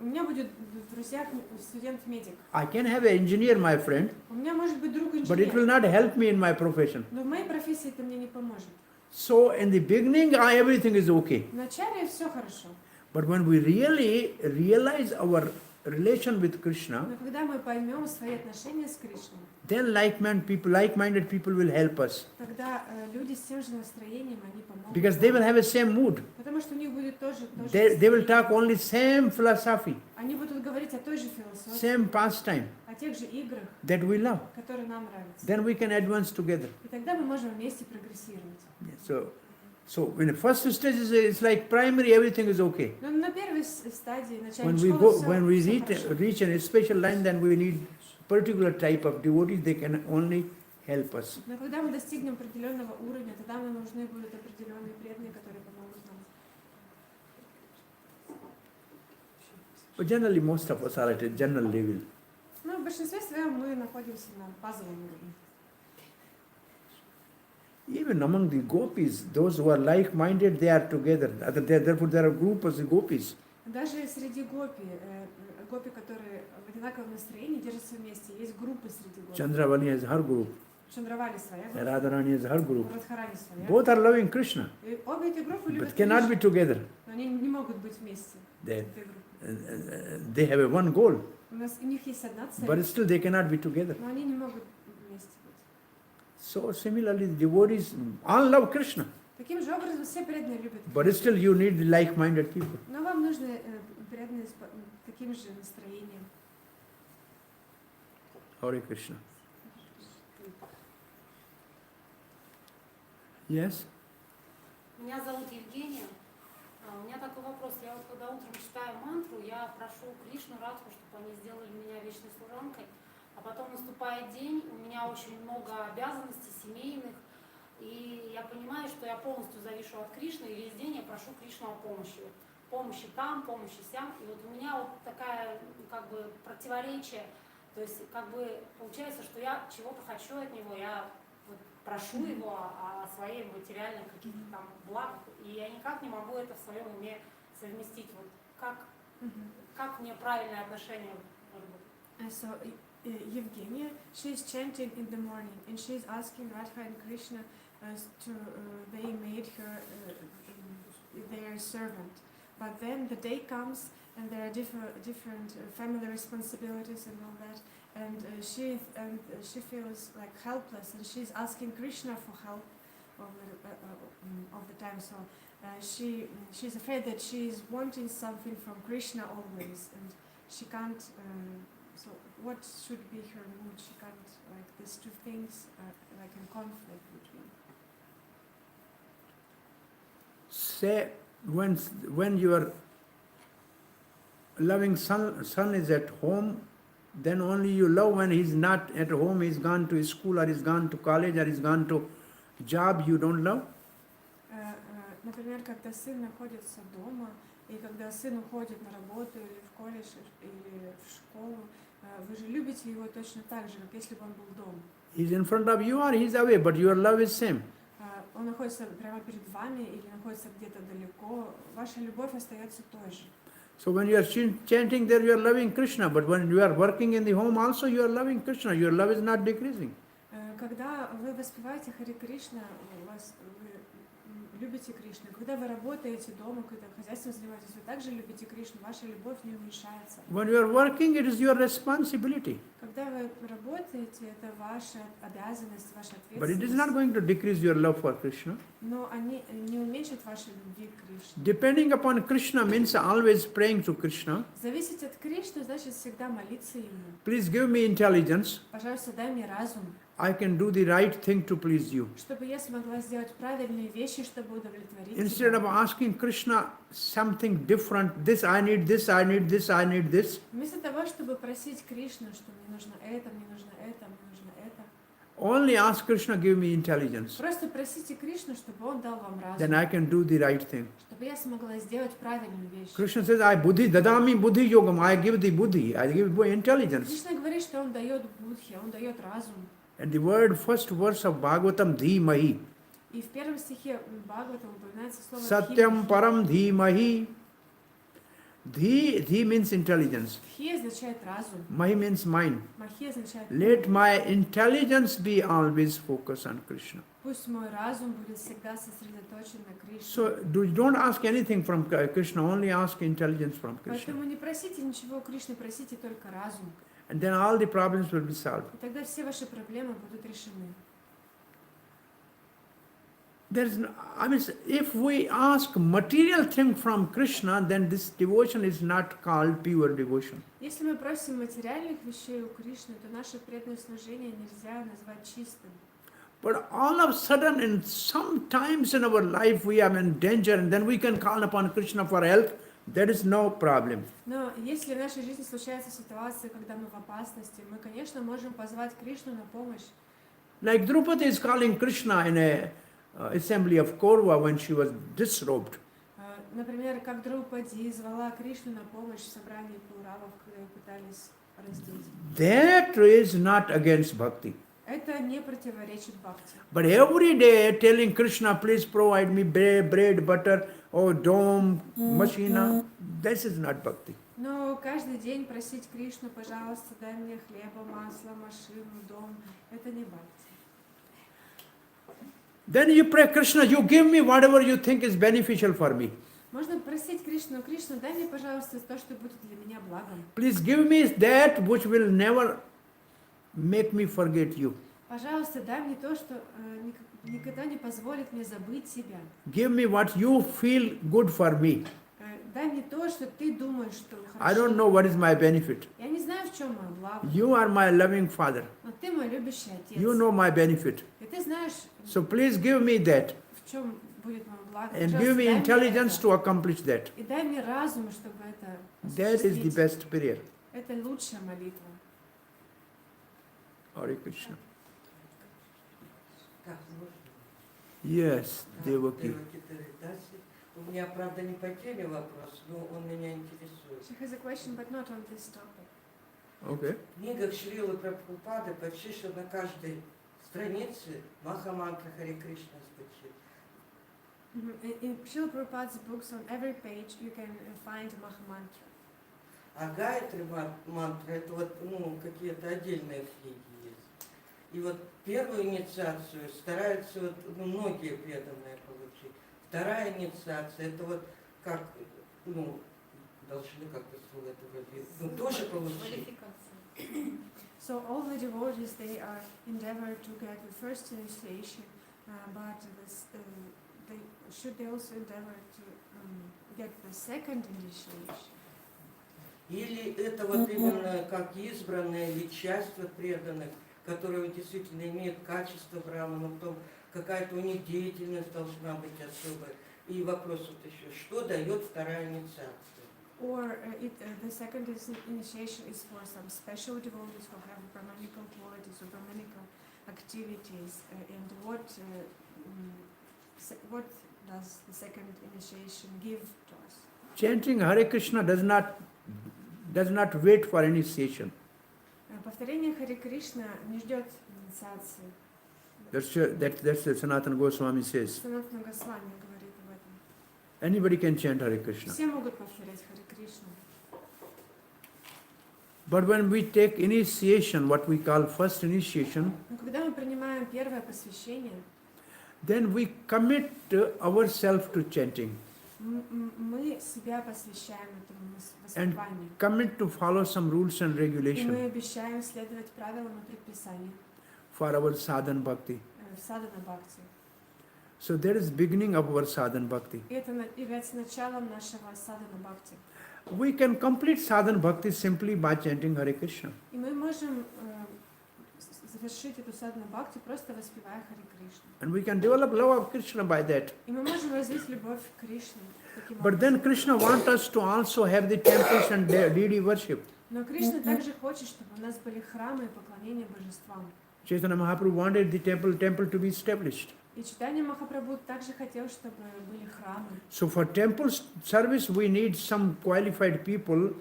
у меня будет в друзьях студент-медик.
I can have an engineer, my friend,
У меня может быть друг
but it will
инженер,
not help me in my profession.
но в моей профессии это мне не поможет.
So in the beginning, everything is okay.
Вначале все хорошо,
But when we really realize our relation with Krishna,
но когда мы поймем свои отношения с Кришной,
then like-minded people will help us.
тогда люди с тем же настроением, они помогут.
Because they will have a same mood.
Потому что у них будет тоже
They will talk only same philosophy,
они будут говорить о той же философии,
same pastime
о тех же играх,
that we love.
которые нам нравятся.
Then we can advance together.
И тогда мы можем вместе прогрессировать.
So in the first stage, it's like primary, everything is okay.
Но на первой стадии
When
начальной
we
школы
go,
всё
when we
хорошо.
reach a special line, then we need particular type of devotees, they can only help us.
Но когда мы достигнем определенного уровня, тогда нам нужны будут определенные преданные, которые помогут нам.
But generally, most of us are at a general level.
Но в большинстве своем мы находимся на базовом уровне.
Even among the gopis, those who are like-minded, they are together. Therefore, there are groups of gopis.
Даже среди гопи, которые в одинаковом настроении держатся вместе, есть группы среди гопи.
Chandravali has her group.
Чандравали своя группа,
Radharani has her group.
Радхарани своя.
Both are loving Krishna,
И обе эти группы любят
but cannot be
Кришну,
together.
но они не могут быть вместе.
They,
Этой группы.
they have a one goal,
У них есть одна цель,
but still they cannot be together.
но они не могут вместе быть.
So similarly, the devotees all love Krishna,
Таким же образом все преданные любят
but
Кришну.
still you need like-minded people.
Но вам нужны преданные с таким же настроением.
Hare Krishna. Yes?
Меня зовут Евгения. У меня такой вопрос. Я вот когда утром читаю мантру, я прошу Кришну, Радху, чтобы они сделали меня вечной служанкой. А потом наступает день, у меня очень много обязанностей семейных, и я понимаю, что я полностью завишу от Кришны, и весь день я прошу Кришну о помощи. Помощи там, помощи сям. И вот у меня вот такая, как бы, противоречие. То есть, как бы, получается, что я чего-то хочу от него, я вот прошу его о своей материальных каких-то там благах, и я никак не могу это в своем уме совместить. Вот как мне правильное отношение может быть?
So Evgenia, she's chanting in the morning, and she's asking Radha and Krishna they made her their servant. But then the day comes, and there are different family responsibilities and all that, and she feels like helpless, and she's asking Krishna for help all the time. So she's afraid that she's wanting something from Krishna always, and she can't. So what should be her mood? She can't, like, these two things are like in conflict between.
Say when your loving son is at home, then only you love. When he's not at home, he's gone to school, or he's gone to college, or he's gone to job, you don't love.
Например, когда сын находится дома, и когда сын уходит на работу или в колледж, или в школу, вы же любите его точно так же, как если бы он был дома.
He's in front of you or he's away, but your love is same.
Он находится прямо перед вами или находится где-то далеко, ваша любовь остается той же.
So when you are chanting there, you are loving Krishna, but when you are working in the home also, you are loving Krishna. Your love is not decreasing.
Когда вы воспеваете Харе Кришна, вы любите Кришну. Когда вы работаете дома, когда хозяйством занимаетесь, вы также любите Кришну, ваша любовь не уменьшается.
When you are working, it is your responsibility.
Когда вы работаете, это ваша обязанность, ваша
But it is
ответственность.
not going to decrease your love for Krishna.
Но они не уменьшат вашей любви к Кришне.
Depending upon Krishna means always praying to Krishna.
Зависеть от Кришны значит всегда молиться Ему.
Please give me intelligence.
Пожалуйста, дай мне разум,
I can do the right thing to please you.
чтобы я смогла сделать правильные вещи, чтобы удовлетворить
Instead of
Тебя.
asking Krishna something different, this I need, this I need, this I need, this,
Вместо того, чтобы просить Кришну, что мне нужно это, мне нужно это, мне нужно это,
only ask Krishna, give me intelligence.
просто просите Кришну, чтобы Он дал вам
Then
разум,
I can do the right thing.
чтобы я смогла сделать правильную вещь.
Krishna says, I buddhi, dadami buddhi yogam, I give the buddhi, I give intelligence.
Кришна говорит, что Он дает будхи, Он дает разум.
And the first verse of Bhagvatam, dhimahi.
И в первом стихе Бхагаватам упоминается слово
Satyam
«дхи».
param dhimahi. Dhi means intelligence.
«Дхи» означает разум,
Mahi means mind.
«махи» означает
Let
ум.
my intelligence be always focused on Krishna.
Пусть мой разум будет всегда сосредоточен на Кришне.
So don't ask anything from Krishna, only ask intelligence from Krishna.
Поэтому не просите ничего у Кришны, просите только разум.
And then all the problems will be solved.
И тогда все ваши проблемы будут решены.
If we ask material thing from Krishna, then this devotion is not called pure devotion.
Если мы просим материальных вещей у Кришны, то наше преданное служение нельзя назвать чистым.
But all of a sudden, in some times in our life, we are in danger, and then we can call upon Krishna for help. there is no problem.
Но если в нашей жизни случается ситуация, когда мы в опасности, мы, конечно, можем позвать Кришну на помощь.
Like Draupadi is calling Krishna in a assembly of Kaurava when she was disrobed.
Например, как Драупади звала Кришну на помощь в собрании Кауравов, когда ее пытались раздеть.
That is not against bhakti.
Это не противоречит бхакти.
But every day telling Krishna, please provide me bread, butter, or dome, machina, this is not bhakti.
Но каждый день просить Кришну, пожалуйста, дай мне хлеба, масла, машину, дом, это не бхакти.
Then you pray, Krishna, you give me whatever you think is beneficial for me.
Можно просить Кришну, Кришна, дай мне, пожалуйста, то, что будет для меня благом.
Please give me that which will never make me forget you.
Пожалуйста, дай мне то, что никогда не позволит мне забыть себя.
Give me what you feel good for me.
Дай мне то, что ты думаешь, что хорошо.
I don't know what is my benefit.
Я не знаю, в чем мое благо.
You are my loving father.
Но ты мой любящий отец.
You know my benefit.
И ты знаешь,
So please give me that.
в чем будет мое благо.
And
Пожалуйста,
give me
дай мне
intelligence
это.
to accomplish that.
И дай мне разум, чтобы это
That is the
осуществить.
best prayer.
Это лучшая молитва.
Hare Krishna.
Как можно?
Yes, Devaki.
Деваки Таритаси. У меня, правда, не по теме вопрос, но он меня интересует.
She has a question, but not on this topic.
Okay.
В книгах Шрилы Прабхупады почти что на каждой странице Махамантра Харе Кришна звучит.
In Srila Prabhupada's books, on every page, you can find Maha Mantra.
А Гайатри мантра, это вот, какие-то отдельные книги есть. И вот первую инициацию стараются вот, многие преданные получить. Вторая инициация, это вот как, должны как-то это вроде, тоже получить.
So all the devotees, they are endeavor to get the first initiation, but they also endeavor to get the second initiation.
Или это вот именно как избранные или часть вот преданных, которые действительно имеют качество брахмана, потом какая-то у них деятельность должна быть особая. И вопрос вот еще, что дает вторая инициация?
Or the second initiation is for some special devotees who have brahmanical qualities or brahmanical activities. And what does the second initiation give to us?
Chanting Hare Krishna does not wait for initiation.
Повторение Харе Кришна не ждет инициации.
That's what Sanatana Goswami says.
Санатана Госвами говорит об этом.
Anybody can chant Hare Krishna.
Все могут повторять Харе Кришну.
But when we take initiation, what we call first initiation,
Но когда мы принимаем первое посвящение,
then we commit ourselves to chanting
мы себя посвящаем этому
and
воспеванию.
commit to follow some rules and
И мы
regulations
обещаем следовать правилам и предписаниям
for our sadhan bhakti.
в садхана бхакти.
So there is beginning of our sadhan bhakti.
И это является началом нашего садхана бхакти.
We can complete sadhan bhakti simply by chanting Hare Krishna.
И мы можем завершить эту садхана бхакти, просто воспевая Харе Кришну.
And we can develop love of Krishna by that.
И мы можем развить любовь к Кришне таким
But then
образом.
Krishna wants us to also have the temples and deity worship.
Но Кришна также хочет, чтобы у нас были храмы и поклонение божествам.
Chaitanya Mahaprabhu wanted the temple to be established.
И Чайтанья Махапрабху также хотел, чтобы были храмы.
So for temple service, we need some qualified people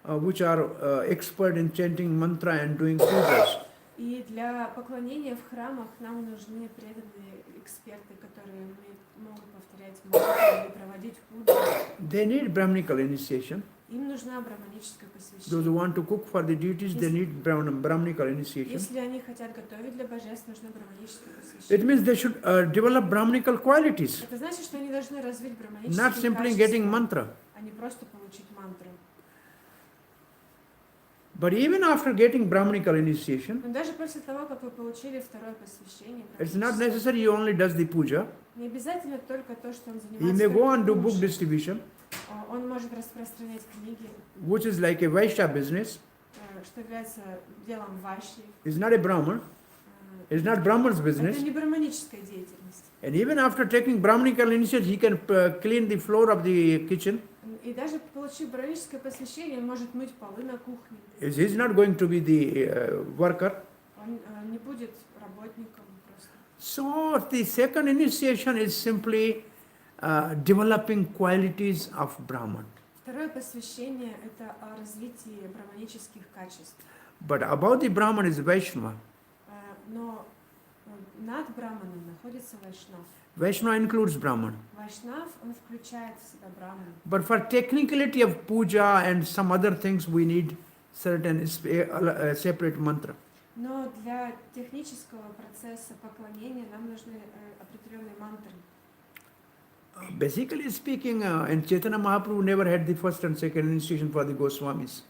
which are expert in chanting mantra and doing pujas.
И для поклонения в храмах нам нужны преданные эксперты, которые могут повторять молитвы и проводить пуджу.
They need Brahminical initiation.
Им нужна браманическое
Those who
посвящение.
want to cook for the deities, they need Brahminical initiation.
Если они хотят готовить для божеств, нужно браманическое
It
посвящение.
means they should develop Brahminical qualities,
Это значит, что они должны развить
not
браманические
simply getting
качества,
mantra.
а не просто получить мантру.
But even after getting Brahminical initiation,
Но даже после того, как вы получили второе посвящение,
it's not
браманическое,
necessary he only does the puja.
не обязательно только то, что он
He
занимается
may go
только
and do book
пуджей.
distribution,
Он может распространять книги,
which is like a Vaishya business.
что является делом вайши.
It's not a Brahman. It's not Brahman's
Это
business.
не браманическая деятельность.
And even after taking Brahminical initiation, he can clean the floor of the kitchen.
И даже получив браманическое посвящение, он может мыть полы на кухне.
He's not going to be the worker.
Он не будет работником просто.
So the second initiation is simply developing qualities of Brahman.
Второе посвящение – это о развитии браманических качеств.
But above the Brahman is Vaishnava.
Но над браманом находится вайшнав.
Vaishnava includes Brahman.
Вайшнав, он включает в себя браман.
But for technicality of puja and some other things, we need certain separate mantra.
Но для технического процесса поклонения нам нужны определенные мантры.
Basically speaking, and Chaitanya Mahaprabhu never had the first and second initiation for the Goswamis.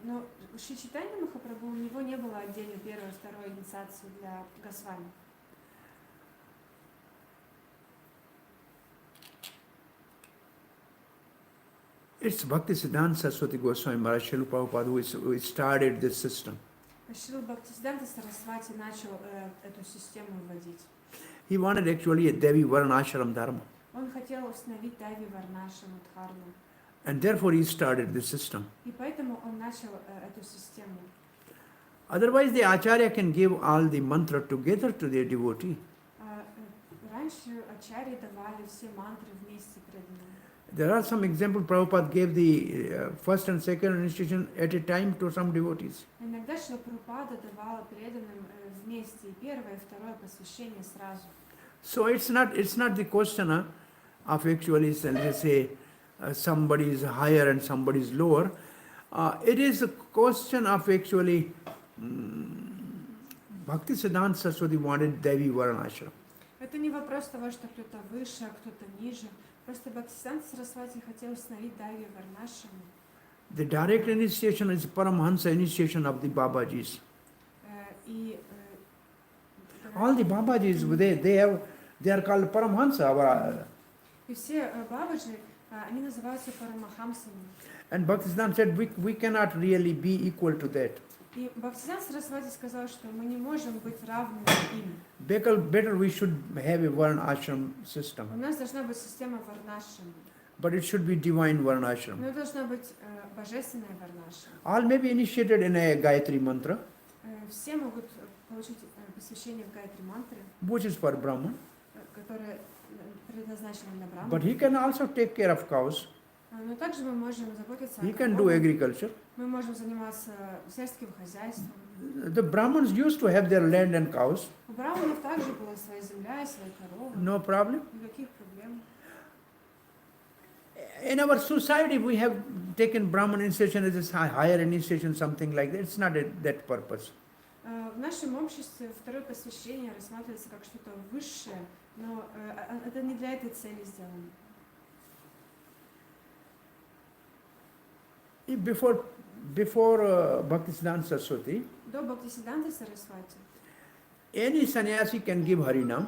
Но у Шри Чайтанья Махапрабху у него не было отдельно первой и второй инициации для Госвами.
It's Bhaktisiddhanta Saraswati Goswami Maharaj Srila Prabhupada who started this system.
Шрила Бхактисиданта Сарасвати начал эту систему вводить.
He wanted actually a Devi Varnashram Dharma.
Он хотел установить Деви Варнашраму Дхарму.
And therefore he started this system.
И поэтому он начал эту систему.
Otherwise the Acharya can give all the mantra together to their devotee.
Раньше ачарьи давали все мантры вместе преданным.
There are some examples Prabhupada gave the first and second initiation at a time to some devotees.
Иногда Шрила Прабхупада давала преданным вместе и первое, и второе посвящение сразу.
So it's not the question of actually, let's say, somebody is higher and somebody is lower. It is a question of actually Bhaktisiddhanta Saraswati wanted Devi Varnashram.
Это не вопрос того, что кто-то выше, а кто-то ниже. Просто Бхактисиданта Сарасвати хотел установить Деви Варнашраму.
The direct initiation is Paramhansa initiation of the Babajis. All the Babajis, they are called Paramhansa.
И все Бабаджи, они называются Парамахамсами.
And Bhaktisiddhanta said we cannot really be equal to that.
И Бхактисиданта Сарасвати сказал, что мы не можем быть равными им.
Better we should have a Varna ashram system.
У нас должна быть система Варнашрама.
But it should be divine Varna ashram.
Но должна быть божественная Варнашрама.
All may be initiated in a Gayatri mantra.
Все могут получить посвящение в Гайатри мантре,
Which is for Brahman.
которое предназначено для Брахмана.
But he can also take care of cows.
Но также мы можем заботиться
He
о
can do
коровах.
agriculture.
Мы можем заниматься сельским хозяйством.
The Brahmins used to have their land and cows.
У браманов также была своя земля и свои коровы.
No problem.
Никаких проблем.
In our society, we have taken Brahman initiation as a higher initiation, something like that. It's not that purpose.
В нашем обществе второе посвящение рассматривается как что-то высшее, но это не для этой цели сделано.
Before Bhaktisiddhanta Saraswati,
До Бхактисиданты Сарасвати
any sannyasi can give Harinam.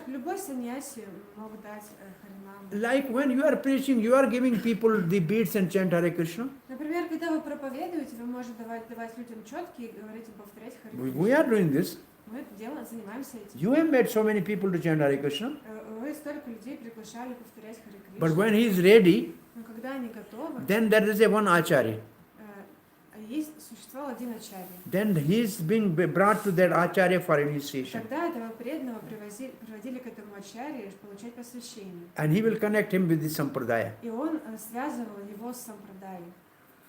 любой саньяси мог дать Харинам.
Like when you are preaching, you are giving people the beads and chant Hare Krishna.
Например, когда вы проповедуете, вы можете давать людям четки и говорить им повторять Харе Кришна.
We are doing this.
Мы это делаем, занимаемся этим.
You have made so many people to chant Hare Krishna.
Вы столько людей приглашали повторять Харе Кришна.
But when he is ready,
Но когда они готовы,
then there is a one acharya.
существовал один ачарья.
Then he is being brought to that acharya for initiation.
Тогда этого преданного приводили к этому ачарье получать посвящение.
And he will connect him with the sampradaya.
И он связывал его с сампрадай.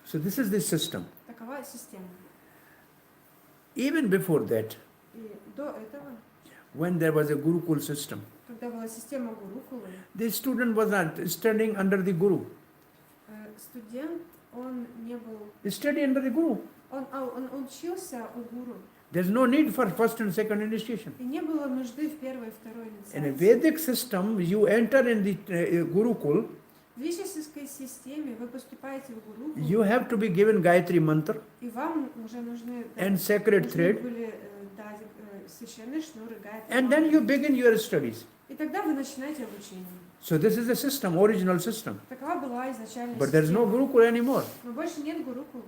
So this is the system.
Такова система.
Even before that,
И до этого,
when there was a Gurukul system,
когда была система гурукулы,
the student was not studying under the Guru.
студент, он не был...
Study under the Guru.
Он учился у гуру.
There's no need for first and second initiation.
И не было нужды в первой и второй
In a
инициации.
Vedic system, you enter in the Gurukul,
В вишеской системе вы поступаете в гурукул,
you have to be given Gayatri mantra
и вам уже нужны
and sacred
нужны
thread,
были дать священные шнуры, гайатри.
and then you begin your studies.
И тогда вы начинаете обучение.
So this is the system, original system.
Такова была изначальная
But there's no
система.
Gurukul anymore.
Но больше нет гурукул.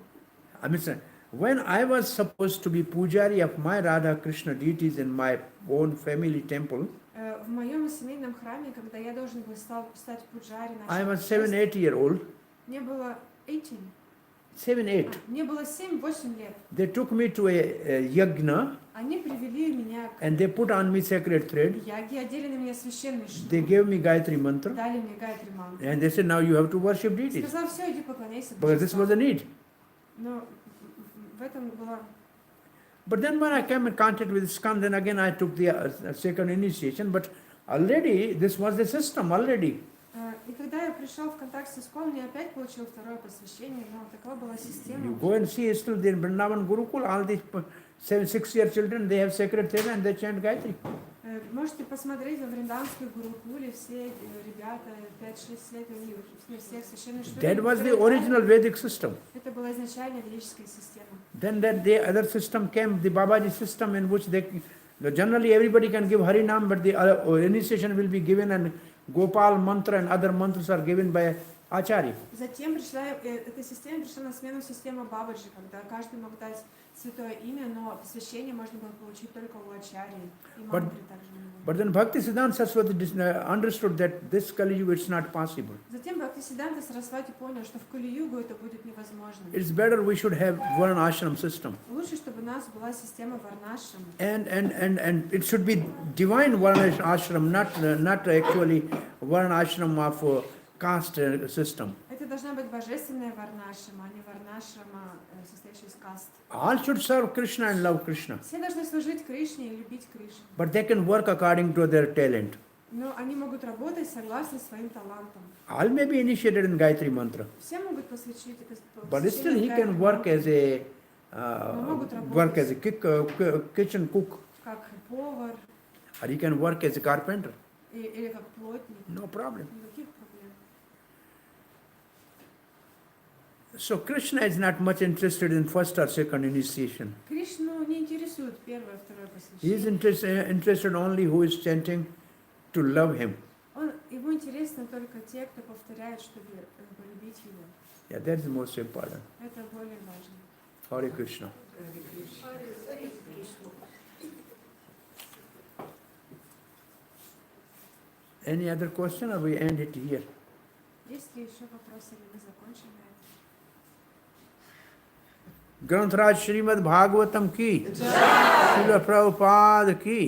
I mean, when I was supposed to be pujari of my Radha Krishna deities in my own family temple,
В моем семейном храме, когда я должен был стать пуджари,
I was 7-8-year-old.
мне было 18.
7-8.
Мне было 7-8 лет.
They took me to a yagna
Они привели меня к
and they put on me sacred thread.
яге, одели на меня священный
They
шнур,
gave me Gayatri mantra
дали мне гайатри мантру.
and they said, now you have to worship deities.
Сказал, все, иди поклоняйся
Because this was a
божествам.
need.
Но в этом была...
But then when I came in contact with ISKCON, then again I took the second initiation. But already this was the system already.
И когда я пришел в контакт с ISKCON, я опять получил второе посвящение, но такова была система.
You go and see still in Vrindavan Gurukul, all these 6-year children, they have sacred thread and they chant Gayatri.
Можете посмотреть во Вринданской Гурукуле, все ребята 5-6 лет, у них всех священные шнуры.
That was the original Vedic system.
Это была изначально ведическая система.
Then the other system came, the Babaji system, in which generally everybody can give Harinam, but the initiation will be given and Gopal mantra and other mantras are given by Acharya.
Затем эта система пришла на смену системе Бабаджи, когда каждый мог дать святое имя, но посвящение можно было получить только у Ачарьи. И мантры также не было.
But then Bhaktisiddhanta Saraswati understood that this Kali Yuga it's not possible.
Затем Бхактисиддханта Сарасвати понял, что в Кали-югу это будет невозможно.
It's better we should have one ashram system.
Лучше, чтобы у нас была система варнашрама.
And it should be divine Varna ashram, not actually Varna ashram of caste system.
Это должна быть божественная варнашрама, а не варнашрама, состоящая из каст.
All should serve Krishna and love Krishna.
Все должны служить Кришне и любить Кришну.
But they can work according to their talent.
Но они могут работать согласно своим талантам.
All may be initiated in Gayatri mantra.
Все могут посвящать
But still he can work as a kitchen cook,
как повар
or he can work as a carpenter.
или как плотник.
No problem.
Никаких проблем.
So Krishna is not much interested in first or second initiation.
Кришну не интересует первое, второе
He is
посвящение.
interested only who is chanting to love him.
Ему интересны только те, кто повторяет, чтобы полюбить его.
Yeah, that's the most important.
Это более важно.
Hare Krishna. Any other question or we end it here?
Есть ли еще вопросы, или мы закончим на этом?
ग्रंथराज श्रीमद् भागवतम की, श्रील प्रभुपाद की,